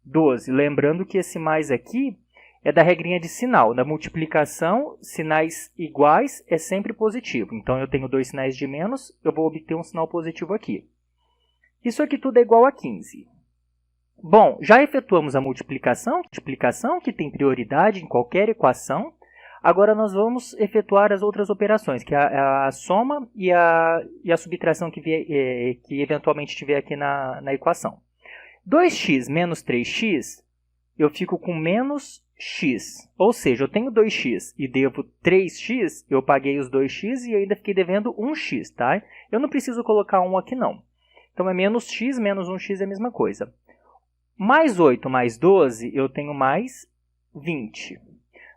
12. Lembrando que esse mais aqui é da regrinha de sinal. Na multiplicação, sinais iguais é sempre positivo. Então, eu tenho dois sinais de menos, eu vou obter um sinal positivo aqui. Isso aqui tudo é igual a 15. Bom, já efetuamos a multiplicação que tem prioridade em qualquer equação. Agora nós vamos efetuar as outras operações, que é a soma e a subtração que eventualmente tiver aqui na equação. 2x menos 3x, eu fico com menos x. Ou seja, eu tenho 2x e devo 3x, eu paguei os 2x e ainda fiquei devendo 1x, tá? Eu não preciso colocar 1 aqui não. Então é menos x menos 1x é a mesma coisa. Mais 8 mais 12, eu tenho mais 20.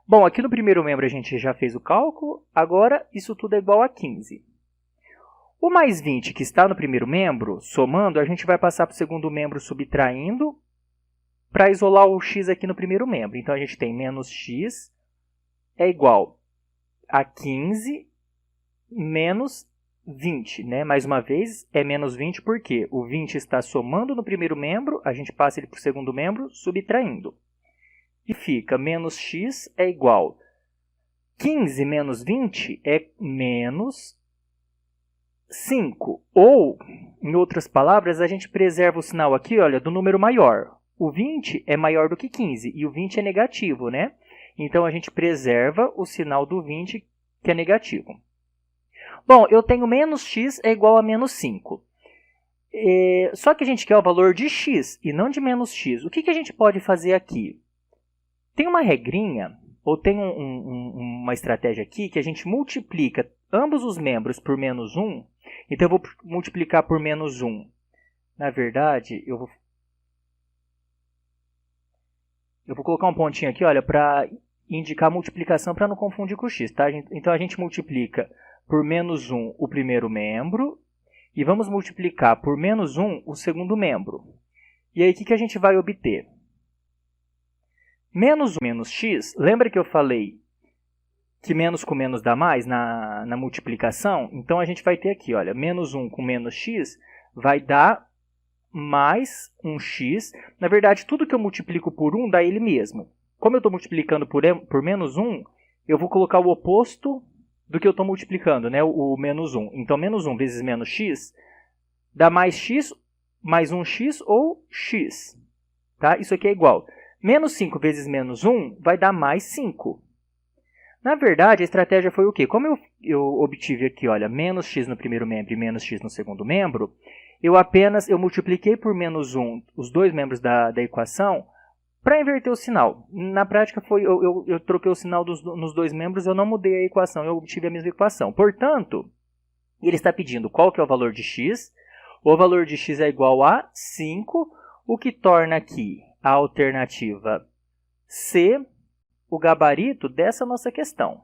Bom, aqui no primeiro membro a gente já fez o cálculo, agora isso tudo é igual a 15. O mais 20 que está no primeiro membro, somando, a gente vai passar para o segundo membro subtraindo para isolar o x aqui no primeiro membro. Então, a gente tem menos x é igual a 15 menos 20, né? Mais uma vez, é menos 20 porque o 20 está somando no primeiro membro, a gente passa ele para o segundo membro subtraindo. E fica menos x é igual 15 menos 20 é menos 5. Ou, em outras palavras, a gente preserva o sinal aqui, olha, do número maior. O 20 é maior do que 15 e o 20 é negativo, né? Então, a gente preserva o sinal do 20, que é negativo. Bom, eu tenho menos x é igual a menos 5. Só que a gente quer o valor de x e não de menos x. O que a gente pode fazer aqui? Tem uma regrinha, ou tem uma estratégia aqui, que a gente multiplica ambos os membros por menos 1. Então, eu vou multiplicar por menos 1. Na verdade, eu vou colocar um pontinho aqui, olha, para indicar a multiplicação para não confundir com o x, tá? Então, a gente multiplica por menos 1 o primeiro membro e vamos multiplicar por menos 1 o segundo membro. E aí, o que a gente vai obter? Menos 1 menos x, lembra que eu falei que menos com menos dá mais na multiplicação? Então, a gente vai ter aqui, olha, menos 1 com menos x vai dar mais 1x. Na verdade, tudo que eu multiplico por 1 dá ele mesmo. Como eu estou multiplicando por menos 1, eu vou colocar o oposto do que eu estou multiplicando, né? O menos 1. Então, menos 1 vezes menos x dá mais x, mais 1x ou x. Tá? Isso aqui é igual. Menos 5 vezes menos 1 vai dar mais 5. Na verdade, a estratégia foi o quê? Como eu obtive aqui, olha, menos x no primeiro membro e menos x no segundo membro, eu multipliquei por menos 1 os dois membros da equação para inverter o sinal. Na prática, eu troquei o sinal nos dois membros, eu não mudei a equação, eu obtive a mesma equação. Portanto, ele está pedindo qual que é o valor de x. O valor de x é igual a 5, o que torna aqui a alternativa C o gabarito dessa nossa questão.